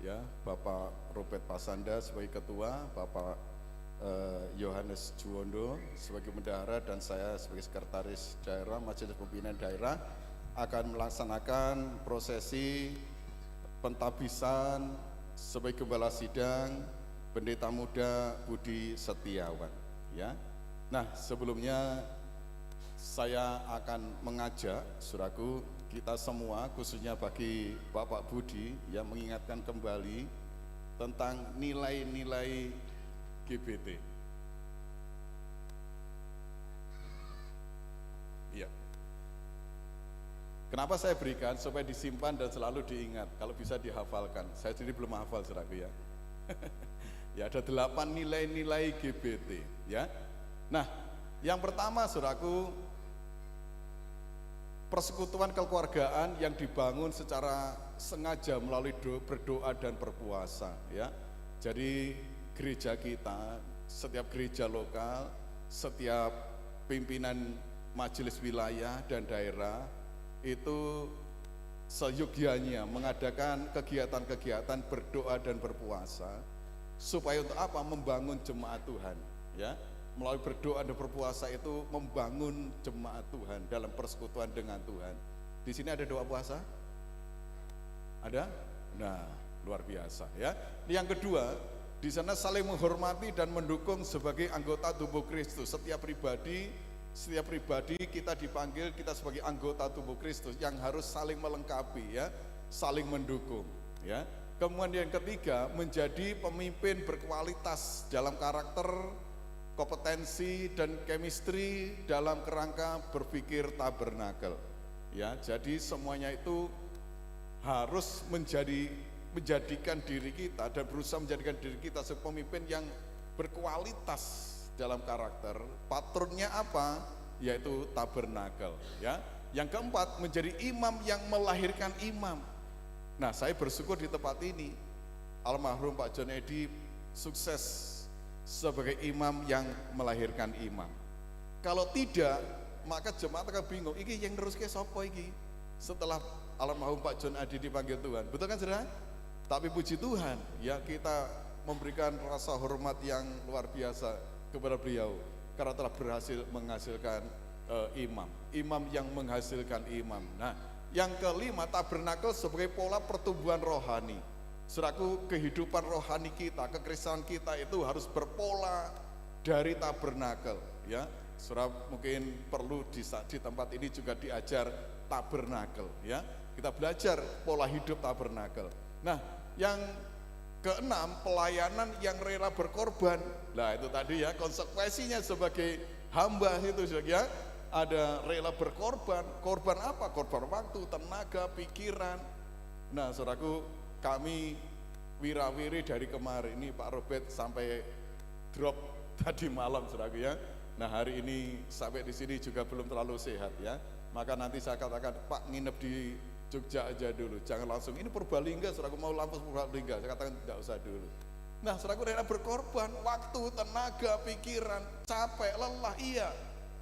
ya, Bapak Robert Pasanda sebagai ketua, Bapak Yohanes Juwondo sebagai bendahara, dan saya sebagai sekretaris daerah Majelis Pimpinan Daerah akan melaksanakan prosesi pentabisan sebagai gembala sidang Pendeta Muda Budi Setiawan, ya. Nah, sebelumnya saya akan mengajak saudaraku, kita semua khususnya bagi Bapak Budi yang mengingatkan kembali tentang nilai-nilai GBT. Iya. Kenapa saya berikan? Supaya disimpan dan selalu diingat, kalau bisa dihafalkan. Saya sendiri belum hafal saudaraku, ya. Ya, ada 8 nilai-nilai GBT, ya. Nah, yang pertama saudaraku, persekutuan kekeluargaan yang dibangun secara sengaja melalui berdoa dan berpuasa, ya. Jadi gereja kita, setiap gereja lokal, setiap pimpinan majelis wilayah dan daerah itu seyogianya mengadakan kegiatan-kegiatan berdoa dan berpuasa, supaya untuk apa? Membangun jemaat Tuhan, ya. Melalui berdoa dan berpuasa itu membangun jemaat Tuhan dalam persekutuan dengan Tuhan. Di sini ada doa puasa? Ada? Nah, luar biasa, ya. Yang kedua, di sana saling menghormati dan mendukung sebagai anggota tubuh Kristus. Setiap pribadi kita dipanggil, kita sebagai anggota tubuh Kristus yang harus saling melengkapi, ya, saling mendukung, ya. Kemudian yang ketiga, menjadi pemimpin berkualitas dalam karakter, kompetensi dan chemistry dalam kerangka berpikir tabernakel, ya. Jadi semuanya itu harus menjadikan diri kita dan berusaha menjadikan diri kita sebagai pemimpin yang berkualitas dalam karakter. Patronnya apa? Yaitu tabernakel, ya. Yang keempat, menjadi imam yang melahirkan imam. Nah, saya bersyukur di tempat ini almarhum Pak John Edi sukses sebagai imam yang melahirkan imam. Kalau tidak, maka jemaat akan bingung, iki yang terus ke sopo iki. Setelah almarhum Pak John Adi dipanggil Tuhan. Betul kan saudara? Tapi puji Tuhan, ya kita memberikan rasa hormat yang luar biasa kepada beliau karena telah berhasil menghasilkan imam yang menghasilkan imam. Nah, yang kelima, tabernakel sebagai pola pertumbuhan rohani. Saudaraku, kehidupan rohani kita, kekristenan kita itu harus berpola dari tabernakel, ya. Saudara mungkin perlu di tempat ini juga diajar tabernakel, ya. Kita belajar pola hidup tabernakel. Nah, yang keenam, pelayanan yang rela berkorban. Nah, itu tadi ya konsekuensinya sebagai hamba itu ya. Ada rela berkorban. Korban apa? Korban waktu, tenaga, pikiran. Nah, saudaraku, kami wirawiri dari kemarin ini Pak Robert sampai drop tadi malam, saudaraku ya. Nah, hari ini sampai di sini juga belum terlalu sehat ya. Maka nanti saya katakan, Pak nginep di Jogja aja dulu, jangan langsung ini Purbalingga, saudaraku mau lampus Purbalingga, saya katakan tidak usah dulu. Nah, saudaraku rela berkorban, waktu, tenaga, pikiran, capek, lelah, iya,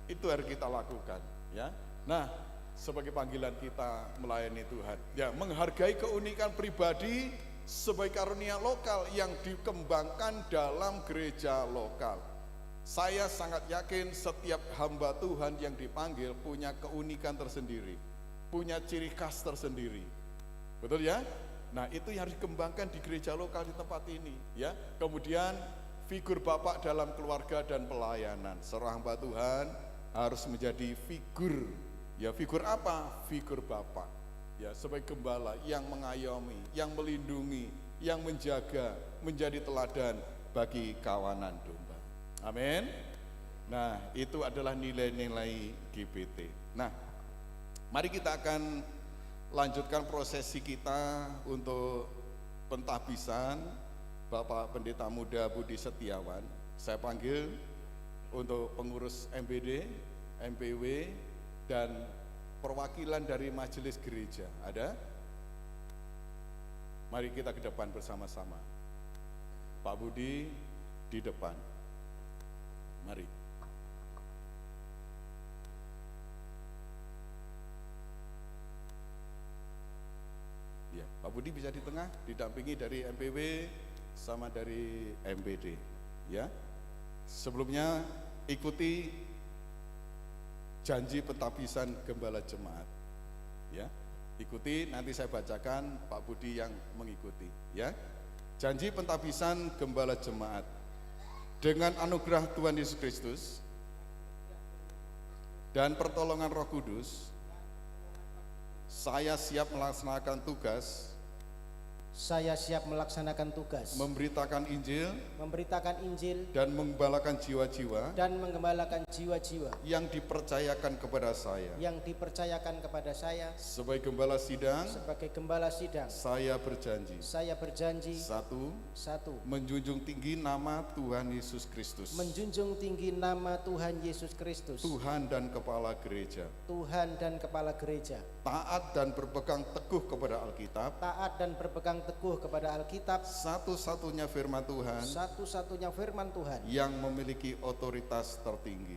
itu harus kita lakukan, ya. Nah, sebagai panggilan kita melayani Tuhan, ya, menghargai keunikan pribadi sebagai karunia lokal yang dikembangkan dalam gereja lokal. Saya sangat yakin setiap hamba Tuhan yang dipanggil punya keunikan tersendiri, punya ciri khas tersendiri, betul ya? Nah, itu yang harus dikembangkan di gereja lokal di tempat ini, ya. Kemudian figur Bapak dalam keluarga dan pelayanan. Seorang hamba Tuhan harus menjadi figur, ya. Figur apa? Figur Bapak, ya, sebagai gembala yang mengayomi, yang melindungi, yang menjaga, menjadi teladan bagi kawanan domba. Amin. Nah, itu adalah nilai-nilai GBT. Nah, mari kita akan lanjutkan prosesi kita untuk pentahbisan Bapak Pendeta Muda Budi Setiawan. Saya panggil untuk pengurus MBD, MPW, dan perwakilan dari majelis gereja. Ada? Mari kita ke depan bersama-sama. Pak Budi di depan. Mari. Ya, Pak Budi bisa di tengah, didampingi dari MPW sama dari MBD, ya. Sebelumnya ikuti janji pentahbisan gembala jemaat, ya. Ikuti, nanti saya bacakan, Pak Budi yang mengikuti, ya. Janji pentahbisan gembala jemaat. Dengan anugerah Tuhan Yesus Kristus dan pertolongan Roh Kudus, saya siap melaksanakan tugas. Saya siap melaksanakan tugas. Memberitakan Injil. Dan menggembalakan jiwa-jiwa. Yang dipercayakan kepada saya. Sebagai gembala sidang. Saya berjanji. Satu. Menjunjung tinggi nama Tuhan Yesus Kristus. Tuhan dan kepala gereja. Taat dan berpegang teguh kepada Alkitab. Satu-satunya firman Tuhan. Yang memiliki otoritas tertinggi.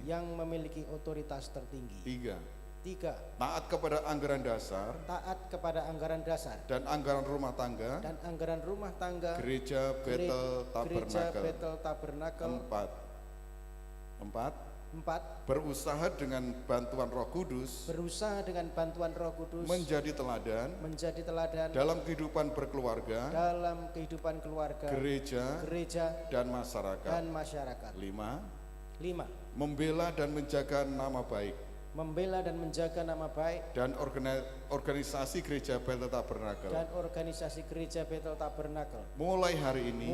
Tiga. Taat kepada anggaran dasar. Dan anggaran rumah tangga. Gereja Bethel Tabernakel. Empat. Berusaha dengan bantuan Roh Kudus. Menjadi teladan. Dalam kehidupan berkeluarga. Gereja dan masyarakat. Lima. Membela dan menjaga nama baik. Dan organisasi Gereja Bethel Tabernakel. Mulai hari ini.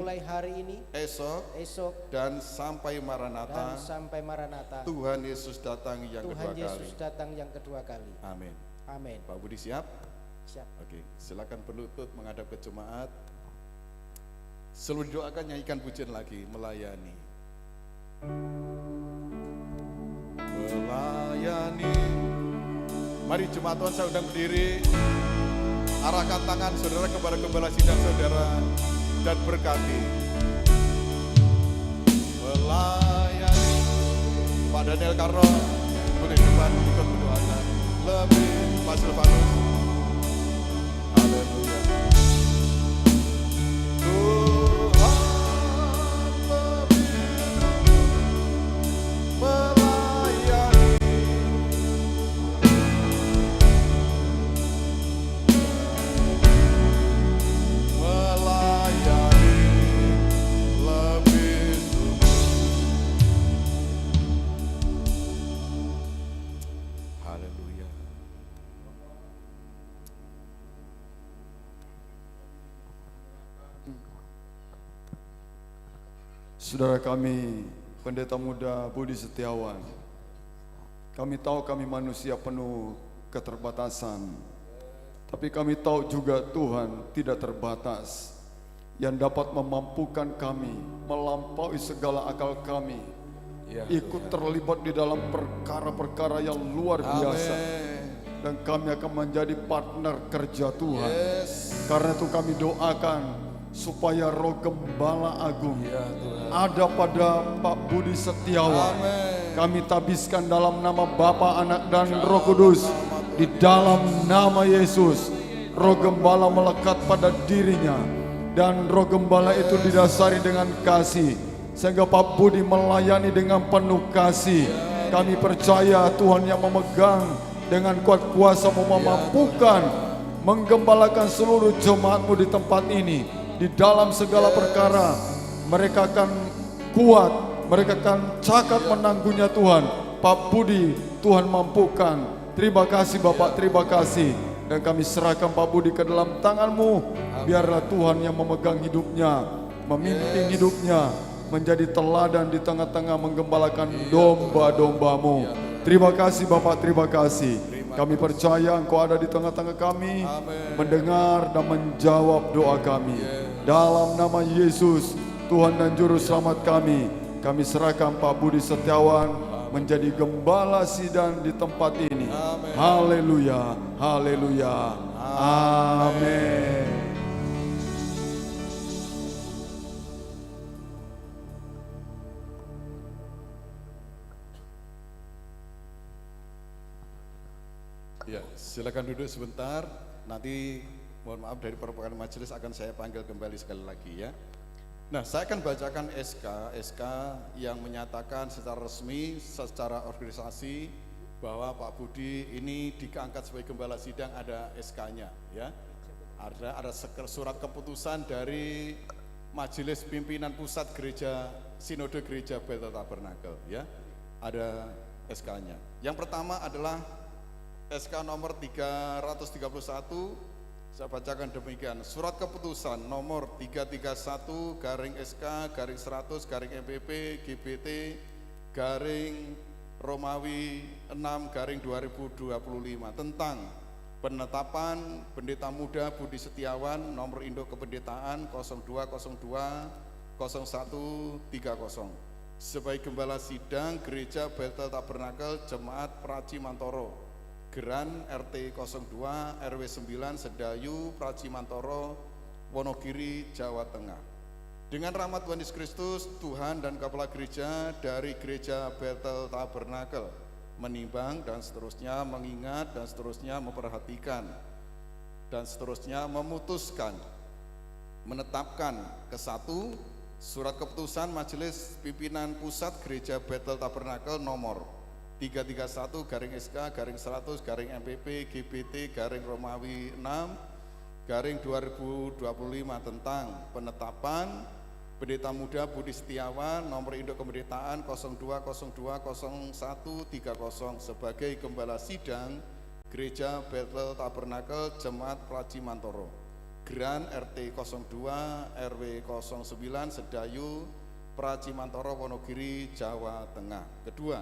Esok. Dan sampai Maranatha. Tuhan Yesus datang yang kedua kali. Amin. Pak Budi siap? Siap. Oke, silakan berlutut menghadap ke jemaat. Seluruh doakan, nyanyikan pujian lagi, melayani. Mari jemaat Tuhan, saya undang berdiri. Arahkan tangan saudara kepada gembala sidang saudara dan berkati. Melayani. Pak Daniel Karno boleh depan ikut berdoakan. Lebih Pak Silvanus. Saudara kami, Pendeta Muda Budi Setiawan, kami tahu kami manusia penuh keterbatasan, tapi kami tahu juga Tuhan tidak terbatas, yang dapat memampukan kami melampaui segala akal kami, ikut terlibat di dalam perkara-perkara yang luar biasa. Dan kami akan menjadi partner kerja Tuhan. Karena itu kami doakan supaya Roh Gembala Agung ada pada Pak Budi Setiawan. Kami tabiskan dalam nama Bapa, Anak, dan Roh Kudus. Di dalam nama Yesus, Roh Gembala melekat pada dirinya, dan Roh Gembala itu didasari dengan kasih, sehingga Pak Budi melayani dengan penuh kasih. Kami percaya Tuhan yang memegang dengan kuat kuasa memampukan menggembalakan seluruh jemaat-Mu di tempat ini. Di dalam segala perkara mereka akan kuat, mereka akan cakap menanggungnya Tuhan. Pak Budi Tuhan mampukan. Terima kasih Bapak, terima kasih. Dan kami serahkan Pak Budi ke dalam tangan-Mu. Biarlah Tuhan yang memegang hidupnya, memimpin hidupnya, menjadi teladan di tengah-tengah menggembalakan domba-domba-Mu. Terima kasih Bapak, terima kasih. Kami percaya Engkau ada di tengah-tengah kami, mendengar dan menjawab doa kami. Dalam nama Yesus, Tuhan dan Juru Selamat kami serahkan Pak Budi Setiawan menjadi gembala sidang di tempat ini. Haleluya, haleluya, amin. Ya, silakan duduk sebentar. Nanti mohon maaf dari perwakilan majelis akan saya panggil kembali sekali lagi ya. Nah, saya akan bacakan SK yang menyatakan secara resmi, secara organisasi bahwa Pak Budi ini diangkat sebagai gembala sidang, ada SK-nya ya. Ada surat keputusan dari Majelis Pimpinan Pusat Gereja Sinode Gereja Bethel Tabernakel ya. Ada SK-nya. Yang pertama adalah SK nomor 331, saya bacakan demikian. Surat keputusan nomor 331 garing SK garing 100 garing MPP GBT garing Romawi 6 garing 2025 tentang penetapan Pendeta Muda Budi Setiawan nomor induk kependetaan 0202 0130 sebagai gembala sidang Gereja Bethel Tabernakel Jemaat Praci Mantoro Geran RT 02 RW 9 Sedayu Praci Mantoro Wonogiri Jawa Tengah. Dengan rahmat Tuhan Yesus Kristus, Tuhan dan Kepala Gereja dari Gereja Bethel Tabernakel menimbang dan seterusnya mengingat dan seterusnya memperhatikan dan seterusnya memutuskan menetapkan ke satu surat keputusan Majelis Pimpinan Pusat Gereja Bethel Tabernakel nomor 331 garing SK garing 100 garing MPP GBT garing Romawi 6 garing 2025 tentang penetapan Pendeta Muda Budi Setiawan nomor induk kependetaan 02020130 sebagai gembala sidang Gereja Bethel Tabernakel Jemaat Praci Mantoro Geran RT 02 RW 09 Sedayu Praci Mantoro Wonogiri Jawa Tengah. Kedua,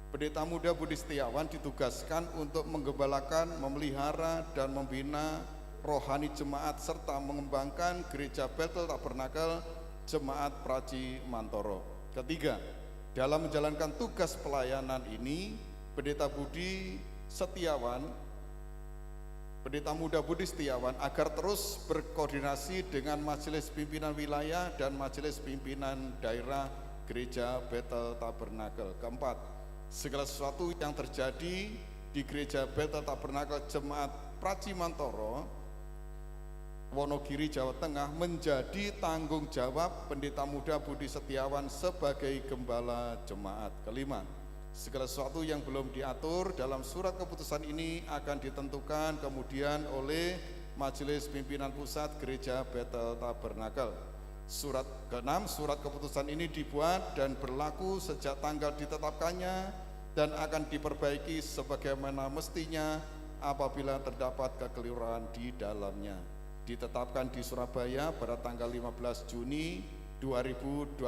Pendeta Muda Budi Setiawan ditugaskan untuk menggembalakan, memelihara, dan membina rohani jemaat serta mengembangkan Gereja Bethel Tabernakel Jemaat Praci Mantoro. Ketiga, dalam menjalankan tugas pelayanan ini, Pendeta Muda Budi Setiawan agar terus berkoordinasi dengan Majelis Pimpinan Wilayah dan Majelis Pimpinan Daerah Gereja Bethel Tabernakel. Keempat, segala sesuatu yang terjadi di Gereja Bethel Tabernakel Jemaat Praci Mantoro Wonogiri Jawa Tengah menjadi tanggung jawab Pendeta Muda Budi Setiawan sebagai gembala jemaat. Kelima, segala sesuatu yang belum diatur dalam surat keputusan ini akan ditentukan kemudian oleh Majelis Pimpinan Pusat Gereja Bethel Tabernakel. Surat ke-6, surat keputusan ini dibuat dan berlaku sejak tanggal ditetapkannya dan akan diperbaiki sebagaimana mestinya apabila terdapat kekeliruan di dalamnya. Ditetapkan di Surabaya pada tanggal 15 Juni 2025,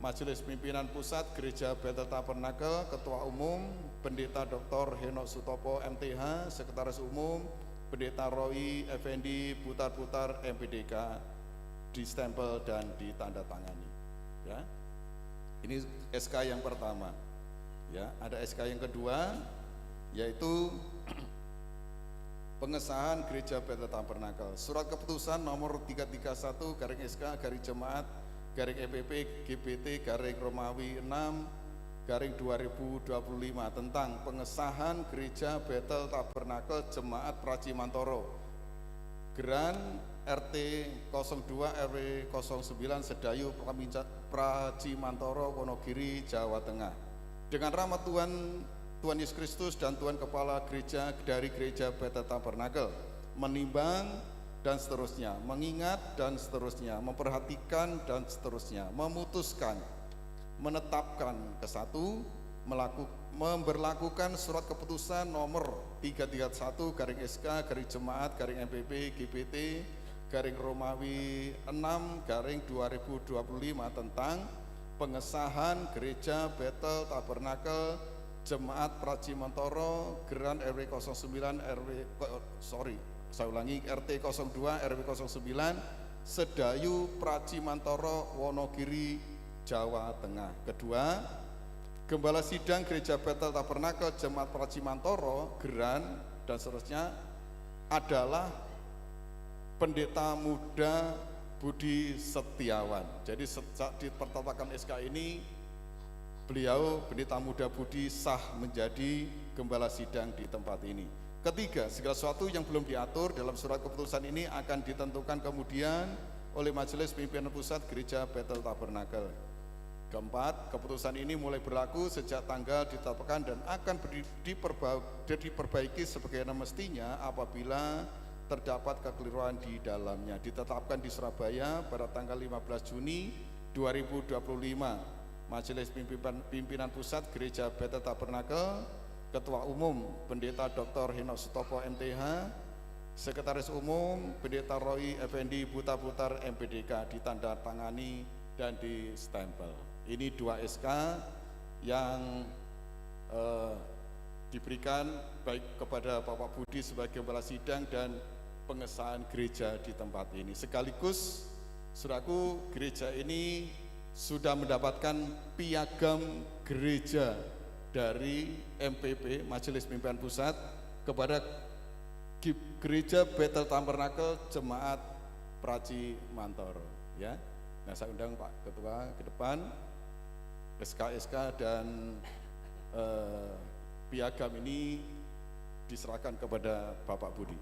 Majelis Pimpinan Pusat Gereja Bethel Tabernakel, Ketua Umum Pendeta Dr. Henok Sutopo MTH, Sekretaris Umum Pendeta Roy Effendi Putar-Putar MPDK, distempel dan ditandatangani. Ya, ini SK yang pertama. Ya, ada SK yang kedua, yaitu pengesahan Gereja Bethel Tabernakel. Surat keputusan nomor 331 garing SK garing Jemaat garing EPP GPT garing Romawi 6 garing 2025 tentang pengesahan Gereja Bethel Tabernakel Jemaat Pracimantoro Geran RT 02 RW 09 Sedayu Pracimantoro Wonogiri Jawa Tengah. Dengan rahmat Tuhan Yesus Kristus dan Tuhan Kepala Gereja dari Gereja Bethel Tabernakel, menimbang dan seterusnya, mengingat dan seterusnya, memperhatikan dan seterusnya, memutuskan, menetapkan kesatu, memberlakukan surat keputusan nomor 331 garing SK garing Jemaat garing MPP GPT garing Romawi 6 garing 2025 tentang pengesahan Gereja Bethel Tabernakel Jemaat Pracimantoro Geran RW 09 RT 02 RW 09 Sedayu Pracimantoro Wonogiri Jawa Tengah. Kedua, Gembala Sidang Gereja Bethel Tabernakel Jemaat Pracimantoro Geran dan seterusnya adalah Pendeta Muda Budi Setiawan. Jadi sejak dipertatakan SK ini, beliau Pendeta Muda Budi sah menjadi Gembala Sidang di tempat ini. Ketiga, segala sesuatu yang belum diatur dalam surat keputusan ini akan ditentukan kemudian oleh Majelis Pimpinan Pusat Gereja Bethel Tabernakel. Keempat, keputusan ini mulai berlaku sejak tanggal ditetapkan dan akan diperbaiki sebagaimana mestinya apabila terdapat kekeliruan di dalamnya. Ditetapkan di Surabaya pada tanggal 15 Juni 2025. Majelis Pimpinan Pusat Gereja Bethel Tabernakel, Ketua Umum Pendeta Dr. Henok Sutopo MTH, Sekretaris Umum Pendeta Roy Effendi Putar-Putar MPDK, ditandatangani dan distempel. Ini 2 SK yang diberikan baik kepada Bapak Budi sebagai Gembala Sidang dan pengesahan gereja di tempat ini. Sekaligus, saudaraku, gereja ini sudah mendapatkan piagam gereja dari MPP Majelis Pimpinan Pusat kepada Gereja Bethel Tabernakel Jemaat Pracimantoro, ya. Nah, saya undang Pak Ketua ke depan, SK-SK dan piagam ini diserahkan kepada Bapak Budi.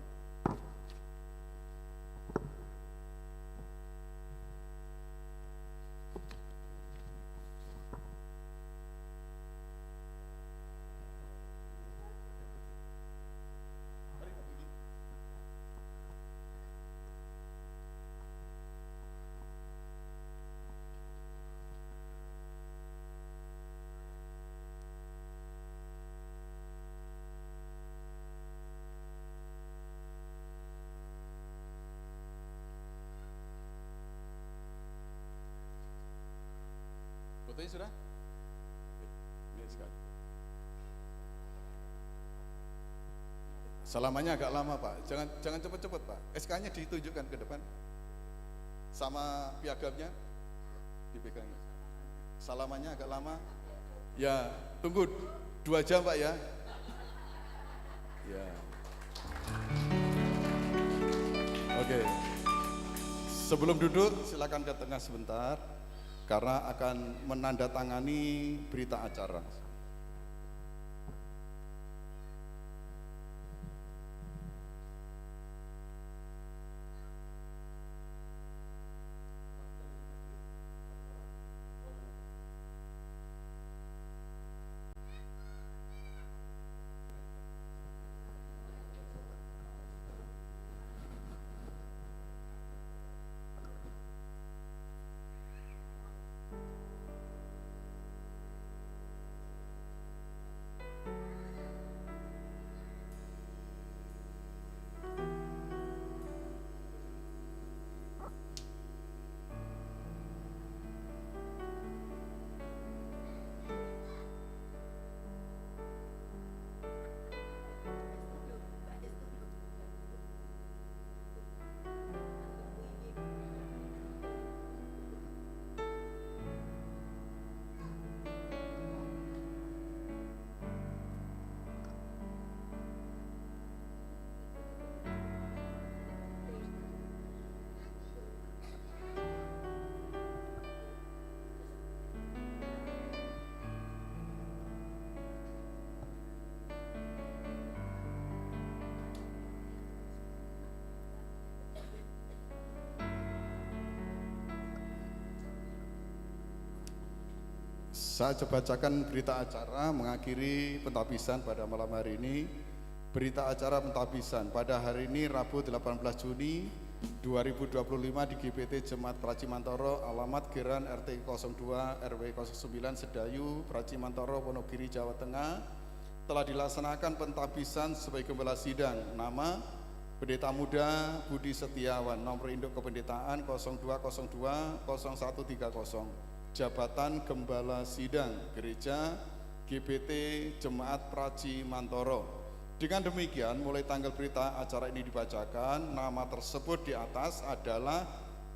Fotonya sudah? Ini sekali. Salamannya agak lama Pak, jangan cepet-cepet Pak. SK-nya ditunjukkan ke depan, sama piagamnya dipegang. Salamannya agak lama. Ya, tunggu 2 jam Pak ya. Ya. Oke. Sebelum duduk, silakan ke tengah sebentar, karena akan menandatangani berita acara. Saya coba bacakan berita acara mengakhiri pentabisan pada malam hari ini. Berita acara pentabisan pada hari ini Rabu 18 Juni 2025 di GPT Jemaat Pracimantoro, alamat Geran RT 02 RW 09 Sedayu, Pracimantoro, Wonogiri, Jawa Tengah. Telah dilaksanakan pentabisan sebagai gembala sidang. Nama Pendeta Muda Budi Setiawan, nomor induk kependetaan 0202 0130. Jabatan Gembala Sidang Gereja GPT Jemaat Pracimantoro. Dengan demikian, mulai tanggal berita acara ini dibacakan, nama tersebut di atas adalah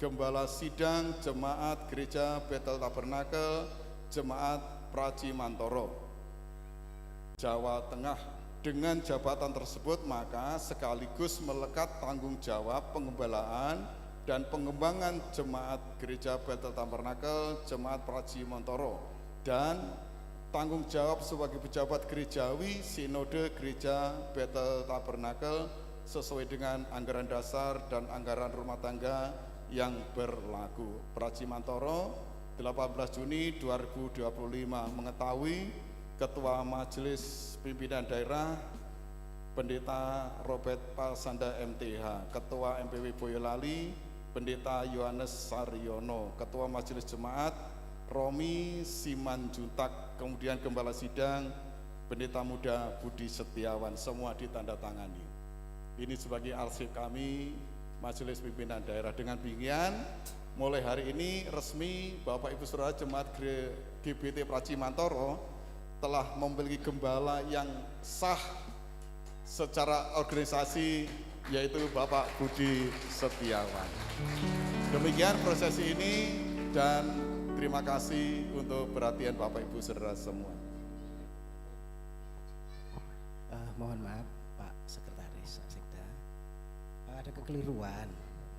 Gembala Sidang Jemaat Gereja Bethel Tabernakel Jemaat Pracimantoro, Jawa Tengah. Dengan jabatan tersebut, maka sekaligus melekat tanggung jawab pengembalaan dan pengembangan Jemaat Gereja Bethel Tabernakel Jemaat Pracimantoro dan tanggung jawab sebagai pejabat gerejawi Sinode Gereja Bethel Tabernakel sesuai dengan anggaran dasar dan anggaran rumah tangga yang berlaku. Pracimantoro 18 Juni 2025 mengetahui Ketua Majelis Pimpinan Daerah Pendeta Robert Pasanda MTH, Ketua MPW Boyolali Pendeta Yohanes Saryono, Ketua Majelis Jemaat Romi Simanjuntak, kemudian Gembala Sidang Pendeta Muda Budi Setiawan, semua ditandatangani. Ini sebagai arsip kami Majelis Pimpinan Daerah. Dengan demikian, mulai hari ini resmi Bapak Ibu Saudara Jemaat GBT Pracimantoro telah memiliki gembala yang sah secara organisasi, yaitu Bapak Budi Setiawan. Demikian prosesi ini dan terima kasih untuk perhatian Bapak Ibu Saudara semua. Mohon maaf Pak Sekretaris Sekda, ada kekeliruan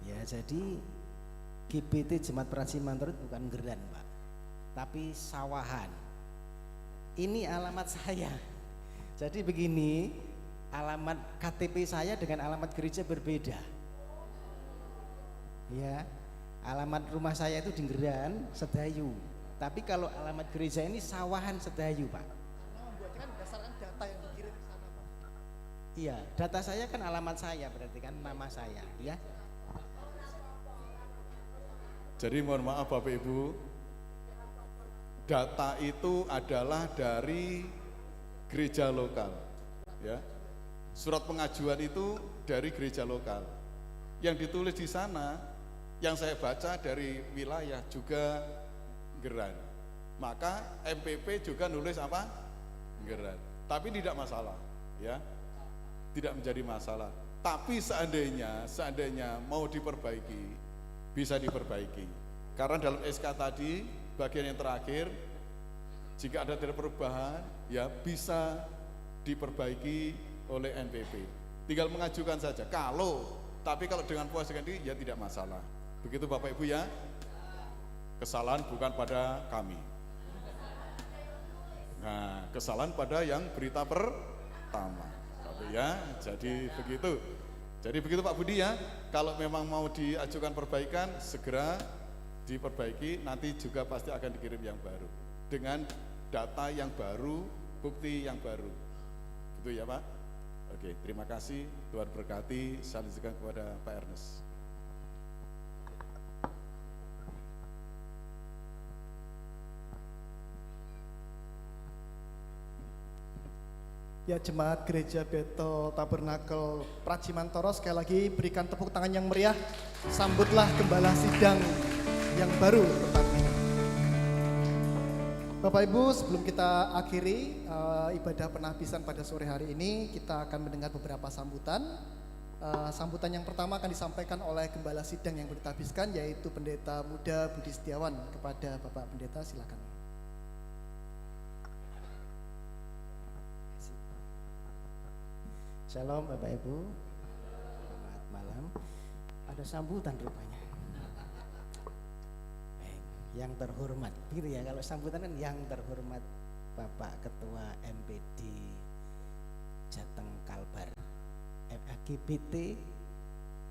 ya. Jadi GBT Jemaat Pracimantoro bukan geran Pak, tapi sawahan. Ini alamat saya. Jadi begini, alamat KTP saya dengan alamat gereja berbeda. Ya, alamat rumah saya itu di Geran, Sedayu. Tapi kalau alamat gereja ini Sawahan, Sedayu, Pak. Membuatkan berdasarkan data yang dikirim ke sana, Pak. Iya, data saya kan alamat saya, berarti kan nama saya, ya. Jadi mohon maaf Bapak Ibu, data itu adalah dari gereja lokal, ya. Surat pengajuan itu dari gereja lokal. Yang ditulis di sana, yang saya baca dari wilayah juga Geran. Maka MPP juga nulis apa? Geran. Tapi tidak masalah, ya. Tidak menjadi masalah. Tapi seandainya mau diperbaiki, bisa diperbaiki. Karena dalam SK tadi, bagian yang terakhir, jika ada perubahan, ya bisa diperbaiki oleh NPP. Tinggal mengajukan saja. Tapi kalau dengan puas dengan diri, ya tidak masalah. Begitu Bapak Ibu ya. Kesalahan bukan pada kami. Nah, kesalahan pada yang berita pertama. Tapi ya, jadi begitu Pak Budi ya. Kalau memang mau diajukan perbaikan, segera diperbaiki. Nanti juga pasti akan dikirim yang baru dengan data yang baru, bukti yang baru. Gitu ya Pak. Oke, terima kasih. Tuhan berkati. Saya lanjutkan kepada Pak Ernest. Ya, Jemaat Gereja Bethel Tabernakel Pracimantoro, sekali lagi berikan tepuk tangan yang meriah. Sambutlah Gembala Sidang yang baru pertama. Bapak Ibu, sebelum kita akhiri ibadah penabisan pada sore hari ini, kita akan mendengar beberapa sambutan. Sambutan yang pertama akan disampaikan oleh Gembala Sidang yang ditabiskan, yaitu Pendeta Muda Budi Setiawan. Kepada Bapak Pendeta, silakan. Shalom Bapak Ibu, selamat malam. Ada sambutan rupanya. Yang terhormat, gitu ya. Kalau sambutan kan yang terhormat Bapak Ketua MPD Jateng Kalbar, GBT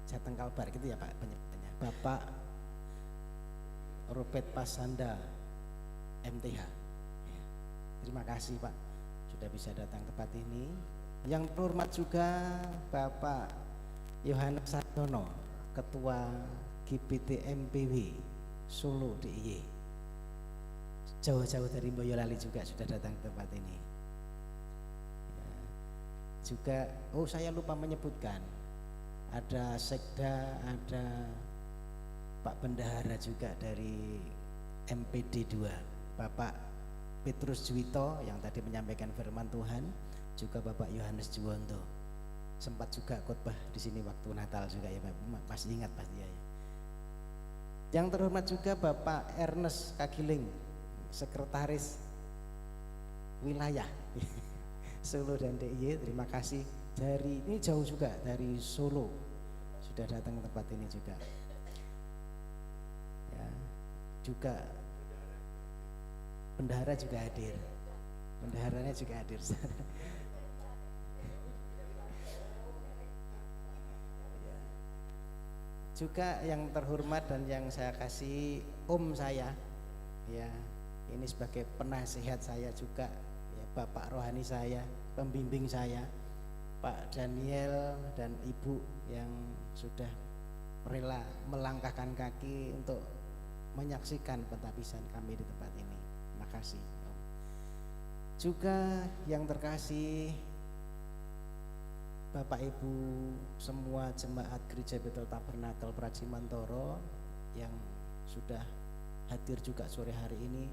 Jateng Kalbar, gitu ya Pak penyebutannya. Bapak Robert Pasanda MTH, Terima kasih Pak sudah bisa datang tempat ini. Yang terhormat juga Bapak Yohanes Saryono, Ketua GBT MPW Solo DIY. Jauh-jauh dari Boyolali juga sudah datang ke tempat ini. Ya, juga, saya lupa menyebutkan, ada Sekda, ada Pak Bendahara juga dari MPD 2, Bapak Petrus Juwito yang tadi menyampaikan firman Tuhan, juga Bapak Yohanes Juwonto. Sempat juga khotbah di sini waktu Natal juga ya Pak, masih ingat pasti ya. Yang terhormat juga Bapak Ernest Kagiling, Sekretaris Wilayah Solo dan DIY. Terima kasih, dari ini jauh juga dari Solo sudah datang ke tempat ini juga. Ya, juga bendahara juga hadir, bendaharanya juga hadir. Juga yang terhormat dan yang saya kasih om saya, ya ini sebagai penasihat saya juga, ya Bapak rohani saya, pembimbing saya, Pak Daniel dan Ibu yang sudah rela melangkahkan kaki untuk menyaksikan pentabisan kami di tempat ini. Terima kasih Om. Juga yang terkasih Bapak Ibu semua jemaat Gereja Betel Tabernakel Pracimantoro yang sudah hadir juga sore hari ini.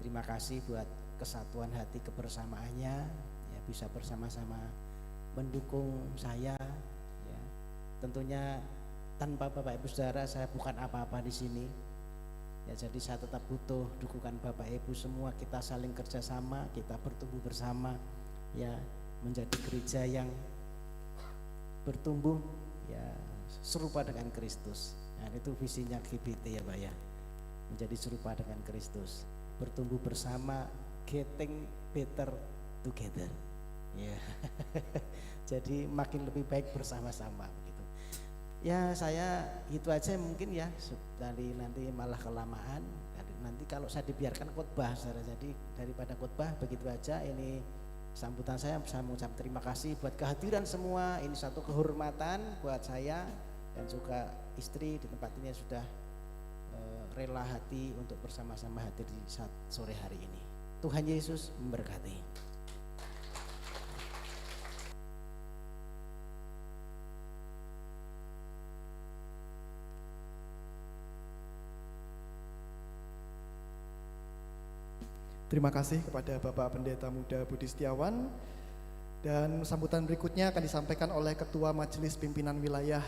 Terima kasih buat kesatuan hati kebersamaannya, ya bisa bersama-sama mendukung saya, ya. Tentunya tanpa Bapak Ibu Saudara saya bukan apa-apa di sini. Ya, jadi saya tetap butuh dukungan Bapak Ibu semua, kita saling kerjasama, kita bertumbuh bersama, ya menjadi gereja yang bertumbuh ya serupa dengan Kristus. Nah, itu visinya GBT ya Pak ya, menjadi serupa dengan Kristus, bertumbuh bersama, getting better together ya. Jadi makin lebih baik bersama-sama gitu. Ya saya itu aja mungkin ya, dari nanti malah kelamaan. Nanti kalau saya dibiarkan khotbah, jadi daripada khotbah begitu aja. Ini sambutan saya mengucap terima kasih buat kehadiran semua. Ini satu kehormatan buat saya dan juga istri di tempat ini yang sudah rela hati untuk bersama-sama hadir di saat sore hari ini. Tuhan Yesus memberkati. Terima kasih kepada Bapak Pendeta Muda Budi Setiawan. Dan sambutan berikutnya akan disampaikan oleh Ketua Majelis Pimpinan Wilayah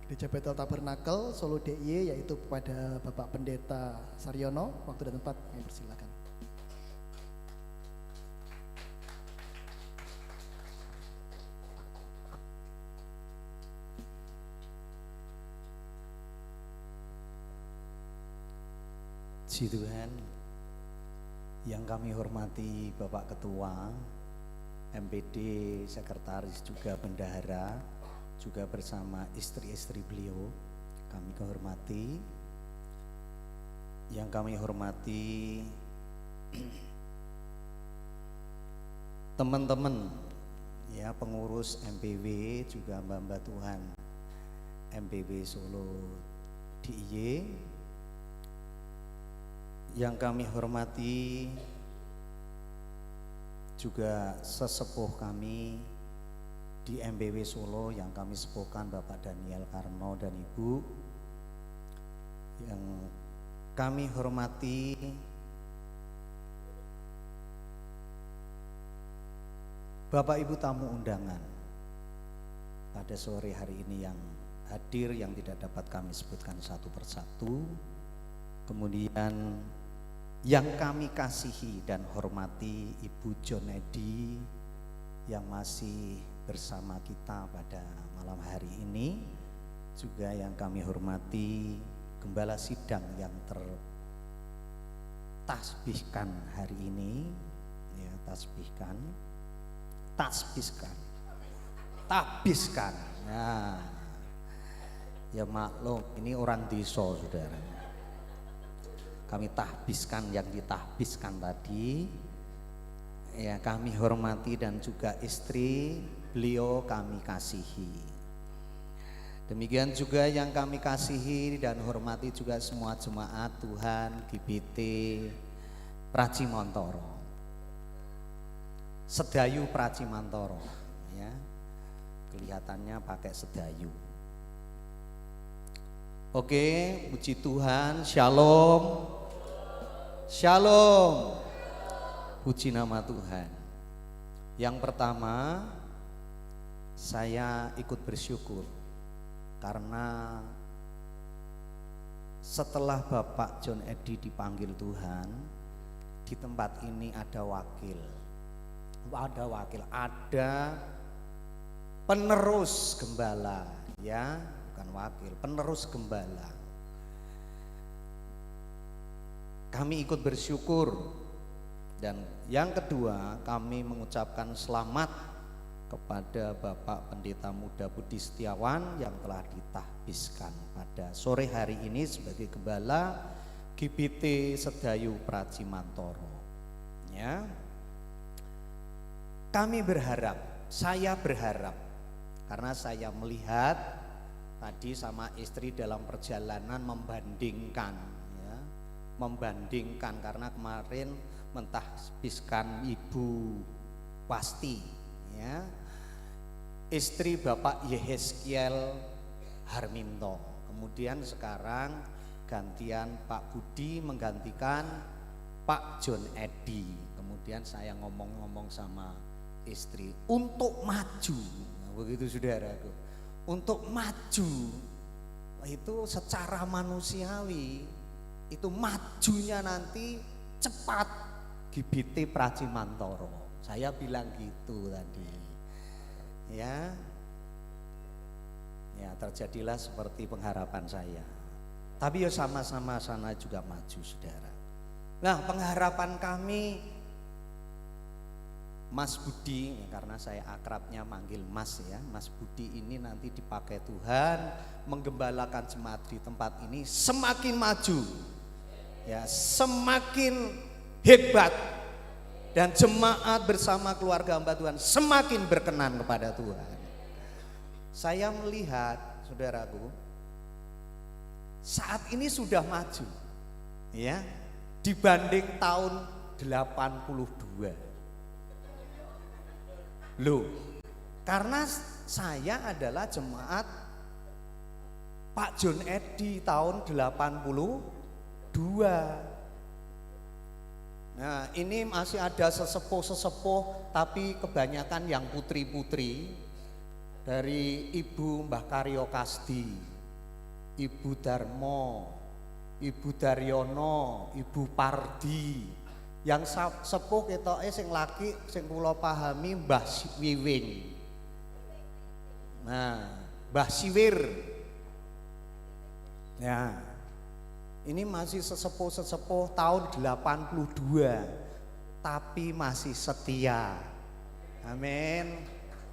Gereja Betel Tabernakel Solo DIY, yaitu kepada Bapak Pendeta Saryono. Waktu dan tempat kami persilakan. Puji Tuhan. Yang kami hormati Bapak Ketua, MPD, Sekretaris juga Bendahara, juga bersama istri-istri beliau, kami hormati. Yang kami hormati teman-teman ya, pengurus MPW, juga mbak-mbak Tuhan MPW Solo DIY. Yang kami hormati juga sesepuh kami di MPW Solo yang kami sepuhkan, Bapak Daniel Karno dan Ibu. Yang kami hormati Bapak Ibu tamu undangan pada sore hari ini yang hadir, yang tidak dapat kami sebutkan satu persatu. Kemudian yang kami kasihi dan hormati Ibu Jonedi yang masih bersama kita pada malam hari ini. Juga yang kami hormati Gembala Sidang yang tertasbihkan hari ini, ya, tabiskan. Ya maklum, ini orang desa saudara. Kami tahbiskan yang ditahbiskan tadi. ya kami hormati dan juga istri beliau kami kasihi. Demikian juga yang kami kasihi dan hormati juga semua jemaat Tuhan GBT Pracimantoro, Sedayu Pracimantoro, ya kelihatannya pakai sedayu. Oke, puji Tuhan, shalom, shalom, puji nama Tuhan. Yang pertama, saya ikut bersyukur karena setelah Bapak John Eddy dipanggil Tuhan, di tempat ini ada penerus gembala, ya bukan wakil, penerus gembala. Kami ikut bersyukur. Dan yang kedua, kami mengucapkan selamat kepada Bapak Pendeta Muda Budi Setiawan yang telah ditahbiskan pada sore hari ini sebagai gembala GBT Sedayu Pracimantoro. Ya, kami berharap, saya berharap, karena saya melihat tadi sama istri dalam perjalanan membandingkan, ya, membandingkan karena kemarin mentahbiskan Ibu Wasti, ya, istri Bapak Yehezkiel Harminto. Kemudian sekarang gantian Pak Budi menggantikan Pak John Eddy. Kemudian saya ngomong-ngomong sama istri untuk maju, nah, begitu saudaraku, untuk maju itu secara manusiawi itu majunya nanti cepat GBT Pracimantoro. Saya bilang gitu tadi, ya terjadilah seperti pengharapan saya. Tapi ya sama-sama sana juga maju saudara. Nah, pengharapan kami Mas Budi, karena saya akrabnya manggil Mas, ya, Mas Budi ini nanti dipakai Tuhan menggembalakan jemaat di tempat ini semakin maju, ya, semakin hebat, dan jemaat bersama keluarga hamba Tuhan semakin berkenan kepada Tuhan. Saya melihat saudaraku saat ini sudah maju, ya, dibanding tahun 82. Loh, karena saya adalah jemaat Pak John Eddy tahun 82. Nah, ini masih ada sesepuh-sesepuh, tapi kebanyakan yang putri-putri, dari Ibu Mbah Karyo Kasdi, Ibu Darmo, Ibu Daryono, Ibu Pardi. Yang sepuh ketoke sing laki sing kula pahami Mbah Wiwing. Nah, Mbah Siwir. Ya. Ini masih sesepuh-sesepuh tahun 82 tapi masih setia. Amin.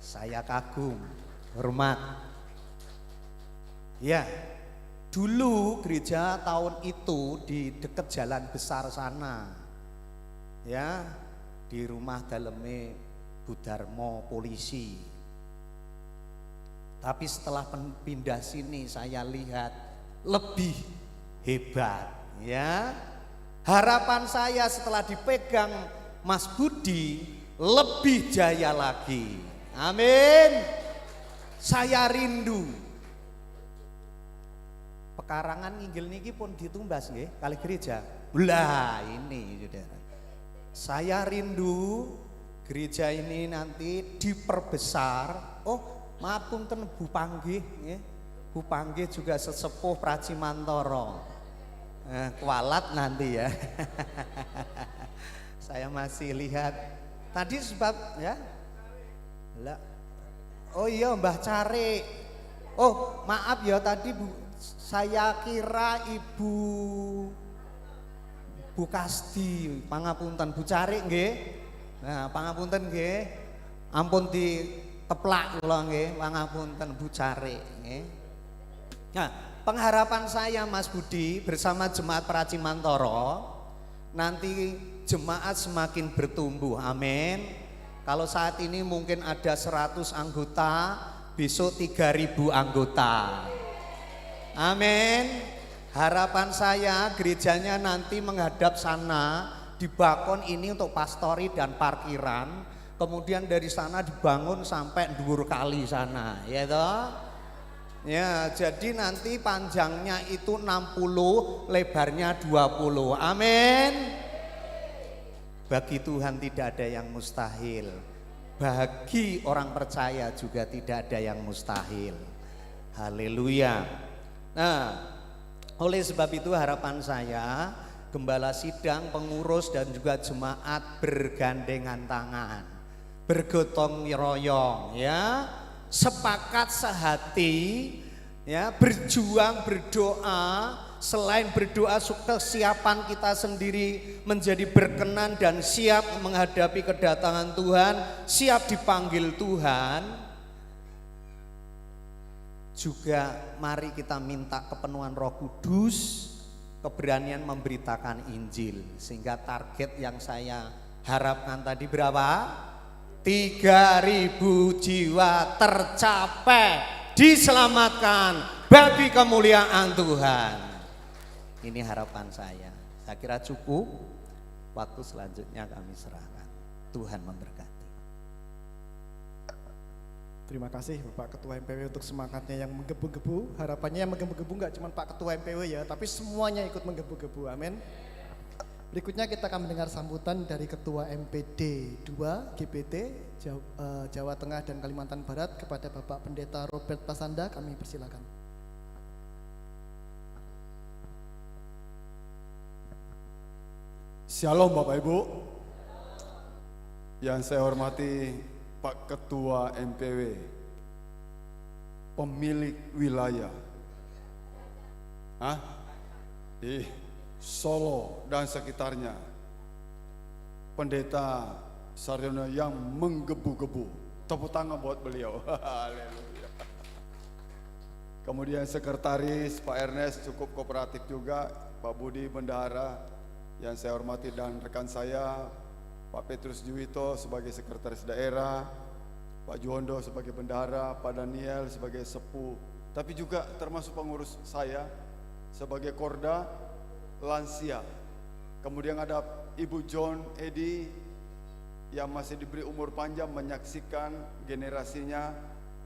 Saya kagum, hormat. Ya. Dulu gereja tahun itu di dekat jalan besar sana. Ya, di rumah daleme Budarmo polisi. Tapi setelah pindah sini saya lihat lebih hebat, ya. Harapan saya setelah dipegang Mas Budi lebih jaya lagi. Amin. Saya rindu. Pekarangan Nginggil niki pun ditumbas nggih kali gereja. Lah ini saudara. Saya rindu gereja ini nanti diperbesar. Oh, maaf punten Bu Panggih, ya. Bu Panggih juga sesepuh Pracimantoro. Kualat nanti ya. Saya masih lihat tadi sebab ya. Lah. Oh iya Mbah Cari. Oh, maaf ya tadi Bu, saya kira Ibu Bu Kasdi, pangapunten Bu Cari nggih. Nah, pangapunten nggih. Ampun diteplak kula nggih, pangapunten Bu Cari nggih. Nah, pengharapan saya Mas Budi bersama jemaat Pracimantoro nanti jemaat semakin bertumbuh. Amin. Kalau saat ini mungkin ada 100 anggota, besok 3.000 anggota. Amin. Harapan saya gerejanya nanti menghadap sana, di Bakon ini untuk pastori dan parkiran, kemudian dari sana dibangun sampai dhuwur kali sana, ya toh? Ya, jadi nanti panjangnya itu 60, lebarnya 20. Amin. Bagi Tuhan tidak ada yang mustahil. Bagi orang percaya juga tidak ada yang mustahil. Haleluya. Nah, oleh sebab itu harapan saya, gembala sidang, pengurus dan juga jemaat bergandengan tangan, bergotong royong, ya, sepakat sehati, ya, berjuang, berdoa. Selain berdoa, kesiapan kita sendiri menjadi berkenan dan siap menghadapi kedatangan Tuhan, siap dipanggil Tuhan. Juga mari kita minta kepenuhan Roh Kudus, keberanian memberitakan Injil, sehingga target yang saya harapkan tadi berapa? 3.000 jiwa tercapai, diselamatkan bagi kemuliaan Tuhan. Ini harapan saya. Saya kira cukup. Waktu selanjutnya kami serahkan. Tuhan memberkati. Terima kasih Bapak Ketua MPW untuk semangatnya yang menggebu-gebu. Harapannya yang menggebu-gebu enggak cuma Pak Ketua MPW ya, tapi semuanya ikut menggebu-gebu. Amin. Berikutnya kita akan mendengar sambutan dari Ketua MPD 2 GPT Jawa Tengah dan Kalimantan Barat kepada Bapak Pendeta Robert Pasanda. Kami persilakan. Shalom Bapak Ibu. Yang saya hormati Pak Ketua MPW, pemilik wilayah di Solo dan sekitarnya, Pendeta Saryono yang menggebu-gebu. Tepuk tangan buat beliau. Haleluya. Kemudian sekretaris Pak Ernest cukup kooperatif juga, Pak Budi Bendahara yang saya hormati, dan rekan saya Pak Petrus Juwito sebagai sekretaris daerah, Pak Juwondo sebagai bendahara, Pak Daniel sebagai sepuh, tapi juga termasuk pengurus saya sebagai korda lansia. Kemudian ada Ibu John Edi yang masih diberi umur panjang menyaksikan generasinya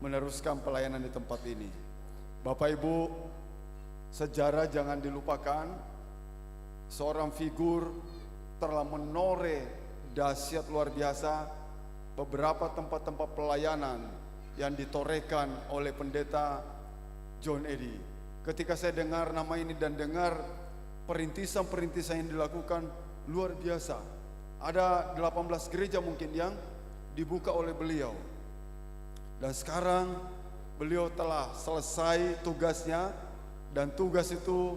meneruskan pelayanan di tempat ini. Bapak Ibu, sejarah jangan dilupakan. Seorang figur telah menoreh dahsyat luar biasa beberapa tempat-tempat pelayanan yang ditorehkan oleh Pendeta John Edi. Ketika saya dengar nama ini dan dengar perintisan-perintisan yang dilakukan, luar biasa. Ada 18 gereja mungkin yang dibuka oleh beliau. Dan sekarang beliau telah selesai tugasnya, dan tugas itu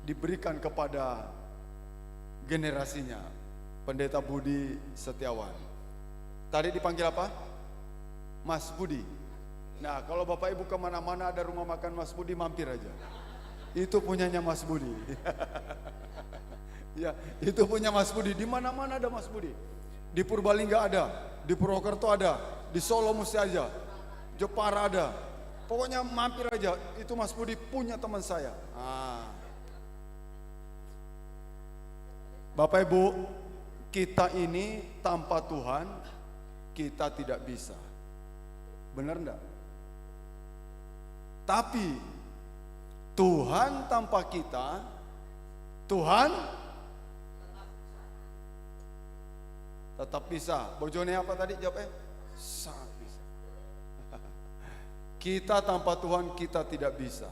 diberikan kepada generasinya, Pendeta Budi Setiawan. Tadi dipanggil apa? Mas Budi. Nah, kalau Bapak Ibu kemana-mana ada rumah makan Mas Budi, mampir aja. Itu punyanya Mas Budi. Ya, itu punya Mas Budi. Di mana-mana ada Mas Budi. Di Purbalingga ada, di Purwokerto ada, di Solo mesti aja, Jepara ada. Pokoknya mampir aja. Itu Mas Budi punya teman saya. Bapak Ibu, kita ini tanpa Tuhan kita tidak bisa. Benar enggak? Tapi Tuhan tanpa kita, Tuhan tetap bisa. Bojone apa tadi jawabnya? Sangat bisa. Kita tanpa Tuhan kita tidak bisa.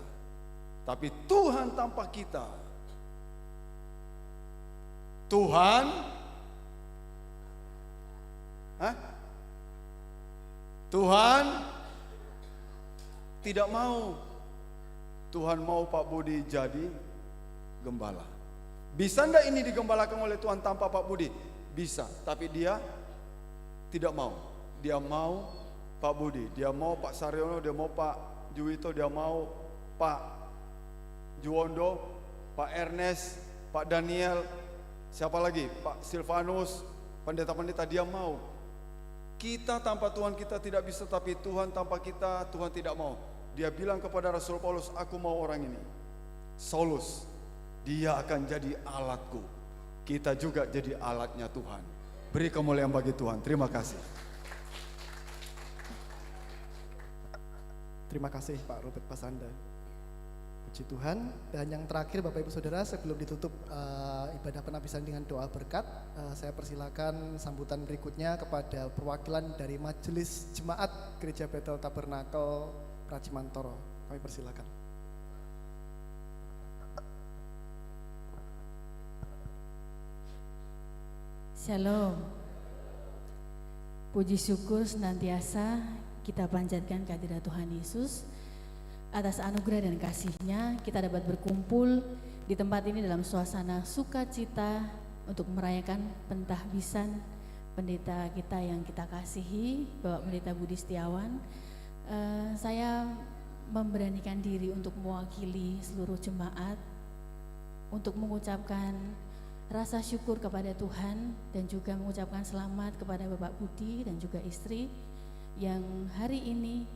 Tapi Tuhan tanpa kita, Tuhan Tuhan tidak mau. Tuhan mau Pak Budi jadi gembala. Bisa enggak ini digembalakan oleh Tuhan tanpa Pak Budi? Bisa, tapi dia tidak mau. Dia mau Pak Budi, dia mau Pak Saryono, dia mau Pak Juwito, dia mau Pak Juwondo, Pak Ernest, Pak Daniel, Siapa lagi? Pak Silvanus, pendeta-pendeta dia mau. Kita tanpa Tuhan kita tidak bisa, tapi Tuhan tanpa kita, Tuhan tidak mau. Dia bilang kepada Rasul Paulus, aku mau orang ini. Saulus, dia akan jadi alatku. Kita juga jadi alatnya Tuhan. Beri kemuliaan bagi Tuhan. Terima kasih. Terima kasih Pak Robert Pasanda. Puji Tuhan. Dan yang terakhir Bapak Ibu Saudara, sebelum ditutup ibadah penabisan dengan doa berkat, saya persilakan sambutan berikutnya kepada perwakilan dari Majelis Jemaat Gereja Bethel Tabernakel Pracimantoro. Kami persilakan. Shalom. Puji syukur senantiasa kita panjatkan kehadirat Tuhan Yesus atas anugerah dan kasih-Nya. Kita dapat berkumpul di tempat ini dalam suasana sukacita untuk merayakan pentahbisan pendeta kita yang kita kasihi, Bapak Pendeta Budi Setiawan. Saya memberanikan diri untuk mewakili seluruh jemaat untuk mengucapkan rasa syukur kepada Tuhan dan juga mengucapkan selamat kepada Bapak Budi dan juga istri yang hari ini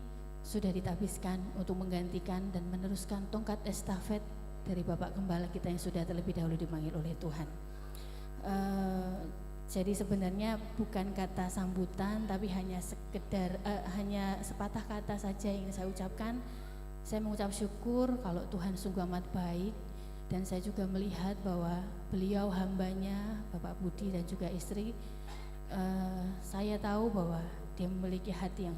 sudah ditabiskan untuk menggantikan dan meneruskan tongkat estafet dari Bapak Gembala kita yang sudah terlebih dahulu dipanggil oleh Tuhan. Jadi sebenarnya bukan kata sambutan, tapi hanya sekedar hanya sepatah kata saja yang ingin saya ucapkan. Saya mengucap syukur kalau Tuhan sungguh amat baik, dan saya juga melihat bahwa beliau hambanya Bapak Budi dan juga istri, saya tahu bahwa dia memiliki hati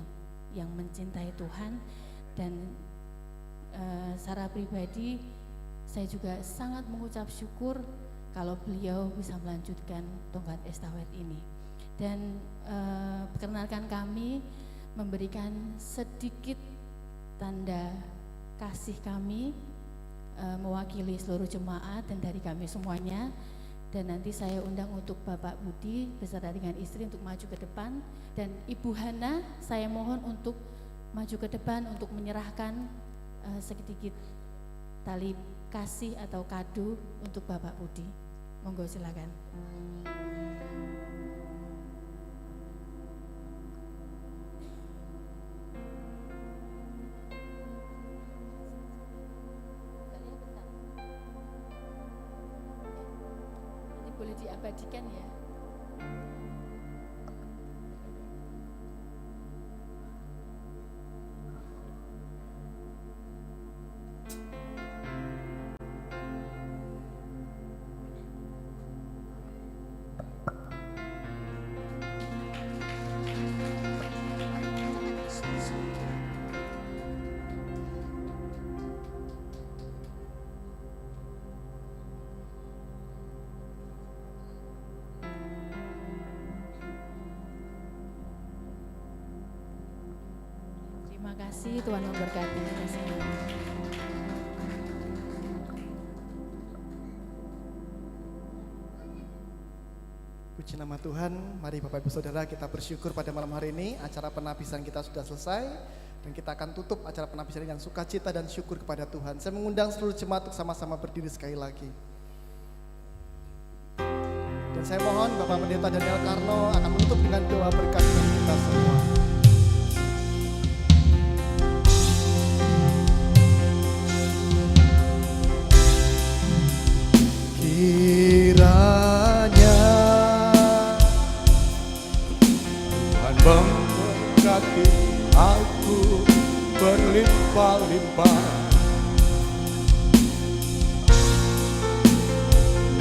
yang mencintai Tuhan, dan secara pribadi saya juga sangat mengucap syukur kalau beliau bisa melanjutkan tongkat estafet ini. Dan perkenalkan kami memberikan sedikit tanda kasih kami mewakili seluruh jemaat dan dari kami semuanya. Dan nanti saya undang untuk Bapak Budi beserta dengan istri untuk maju ke depan, dan Ibu Hana saya mohon untuk maju ke depan untuk menyerahkan sedikit tali kasih atau kado untuk Bapak Budi. Monggo silakan. Boleh diabadikan ya. Terima kasih, Tuhan memberkati. Puji nama Tuhan. Mari Bapak Ibu Saudara, kita bersyukur pada malam hari ini acara penabisan kita sudah selesai, dan kita akan tutup acara penabisan dengan sukacita dan syukur kepada Tuhan. Saya mengundang seluruh jemaat untuk sama-sama berdiri sekali lagi. Dan saya mohon Bapak Pendeta Daniel Karno akan menutup dengan doa berkat bagi kita semua. Kiranya Tuhan memberkati aku berlimpah-limpah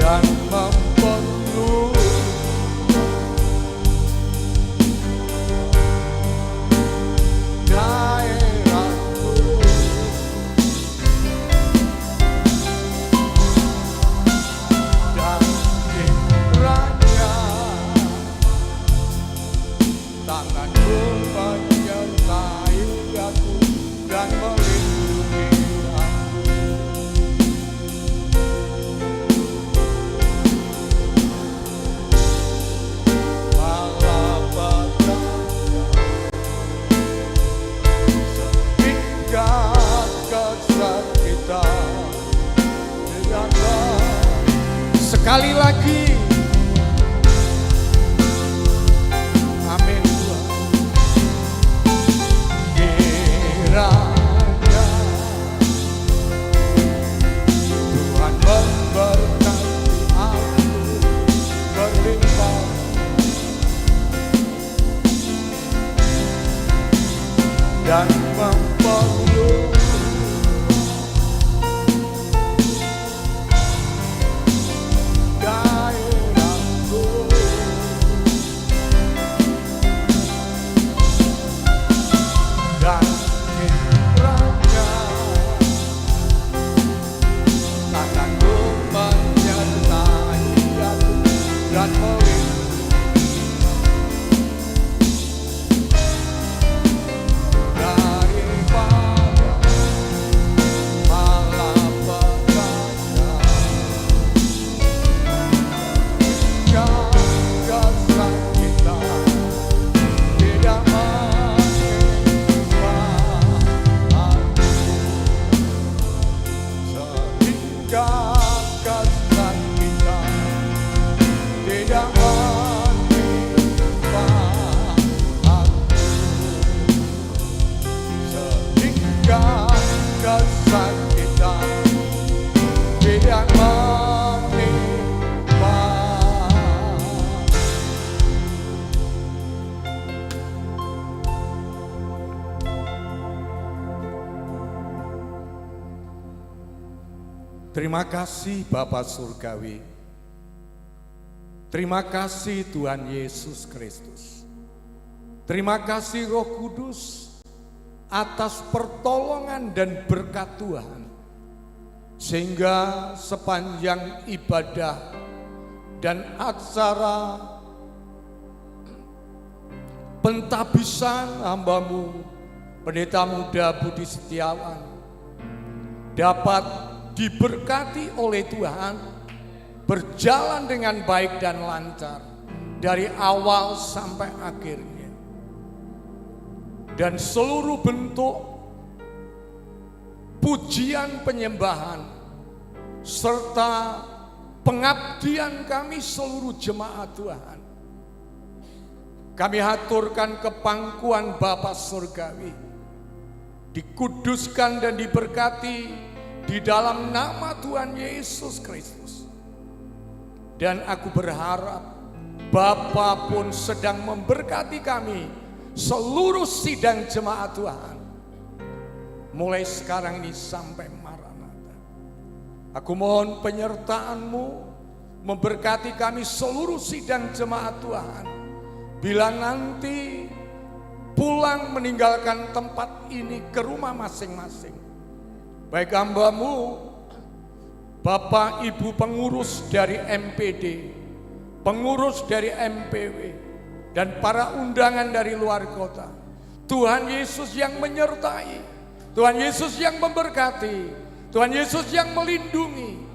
dan mempenuhi daerahku. Dan kiranya tanganmu menyertai aku dan melindungi dan memperlu daerahku. Dan kiranya tanganku menyertai aku dan melindungi daripada malapetaka. Jaga kesakitan tidak menimpa aku, sehingga kesakitan tidak menimpa aku, sehingga kesakitan tidak menimpa. Terima kasih Bapa Surgawi. Terima kasih Tuhan Yesus Kristus. Terima kasih Roh Kudus atas pertolongan dan berkat Tuhan. Sehingga sepanjang ibadah dan acara pentabisan hamba-Mu, Pendeta Muda Budi Setiawan, dapat diberkati oleh Tuhan, berjalan dengan baik dan lancar dari awal sampai akhirnya. Dan seluruh bentuk pujian penyembahan serta pengabdian kami seluruh jemaat Tuhan, kami haturkan ke pangkuan Bapa Surgawi, dikuduskan dan diberkati di dalam nama Tuhan Yesus Kristus. Dan aku berharap Bapa pun sedang memberkati kami seluruh sidang jemaat Tuhan, mulai sekarang ini sampai Maranatha. Aku mohon penyertaan-Mu memberkati kami seluruh sidang jemaat Tuhan, bila nanti pulang meninggalkan tempat ini ke rumah masing-masing. Baik hamba-Mu, Bapak Ibu pengurus dari MPD, pengurus dari MPW, dan para undangan dari luar kota. Tuhan Yesus yang menyertai, Tuhan Yesus yang memberkati, Tuhan Yesus yang melindungi,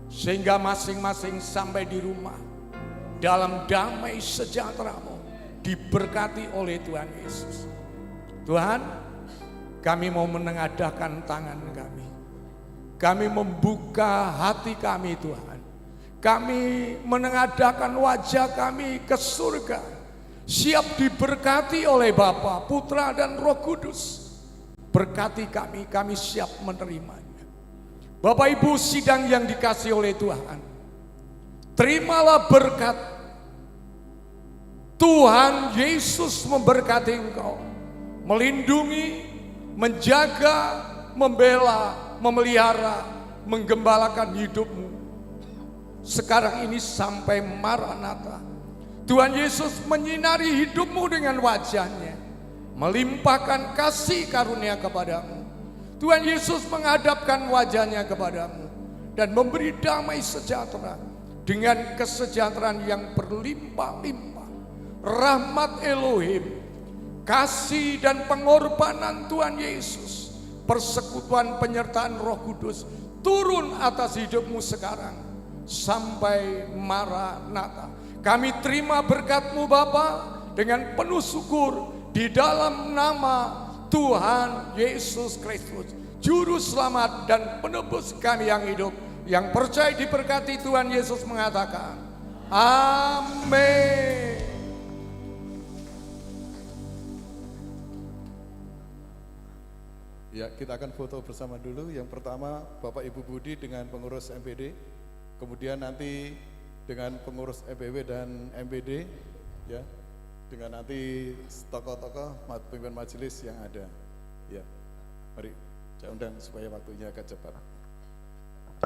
sehingga masing-masing sampai di rumah dalam damai sejahtera-Mu, diberkati oleh Tuhan Yesus. Tuhan, kami mau menengadahkan tangan kami. Kami membuka hati kami Tuhan. Kami menengadahkan wajah kami ke surga. Siap diberkati oleh Bapa, Putra dan Roh Kudus. Berkati kami, kami siap menerimanya. Bapak Ibu sidang yang dikasihi oleh Tuhan, terimalah berkat Tuhan Yesus memberkati engkau, melindungi, menjaga, membela, memelihara, menggembalakan hidupmu sekarang ini sampai Maranatha. Tuhan Yesus menyinari hidupmu dengan wajahnya, melimpahkan kasih karunia kepadamu. Tuhan Yesus menghadapkan wajahnya kepadamu dan memberi damai sejahtera dengan kesejahteraan yang berlimpah-limpah. Rahmat Elohim, kasih dan pengorbanan Tuhan Yesus, persekutuan penyertaan Roh Kudus turun atas hidupmu sekarang sampai Maranatha. Kami terima berkat-Mu Bapa dengan penuh syukur di dalam nama Tuhan Yesus Kristus, Juru Selamat dan Penebus kami yang hidup, yang percaya diberkati Tuhan Yesus mengatakan, amin. Ya, kita akan foto bersama dulu. Yang pertama Bapak Ibu Budi dengan pengurus MPD, kemudian nanti dengan pengurus MPW dan MPD, ya. dengan nanti tokoh-tokoh pemimpin majelis yang ada. Ya, mari saya undang supaya waktunya agak cepat.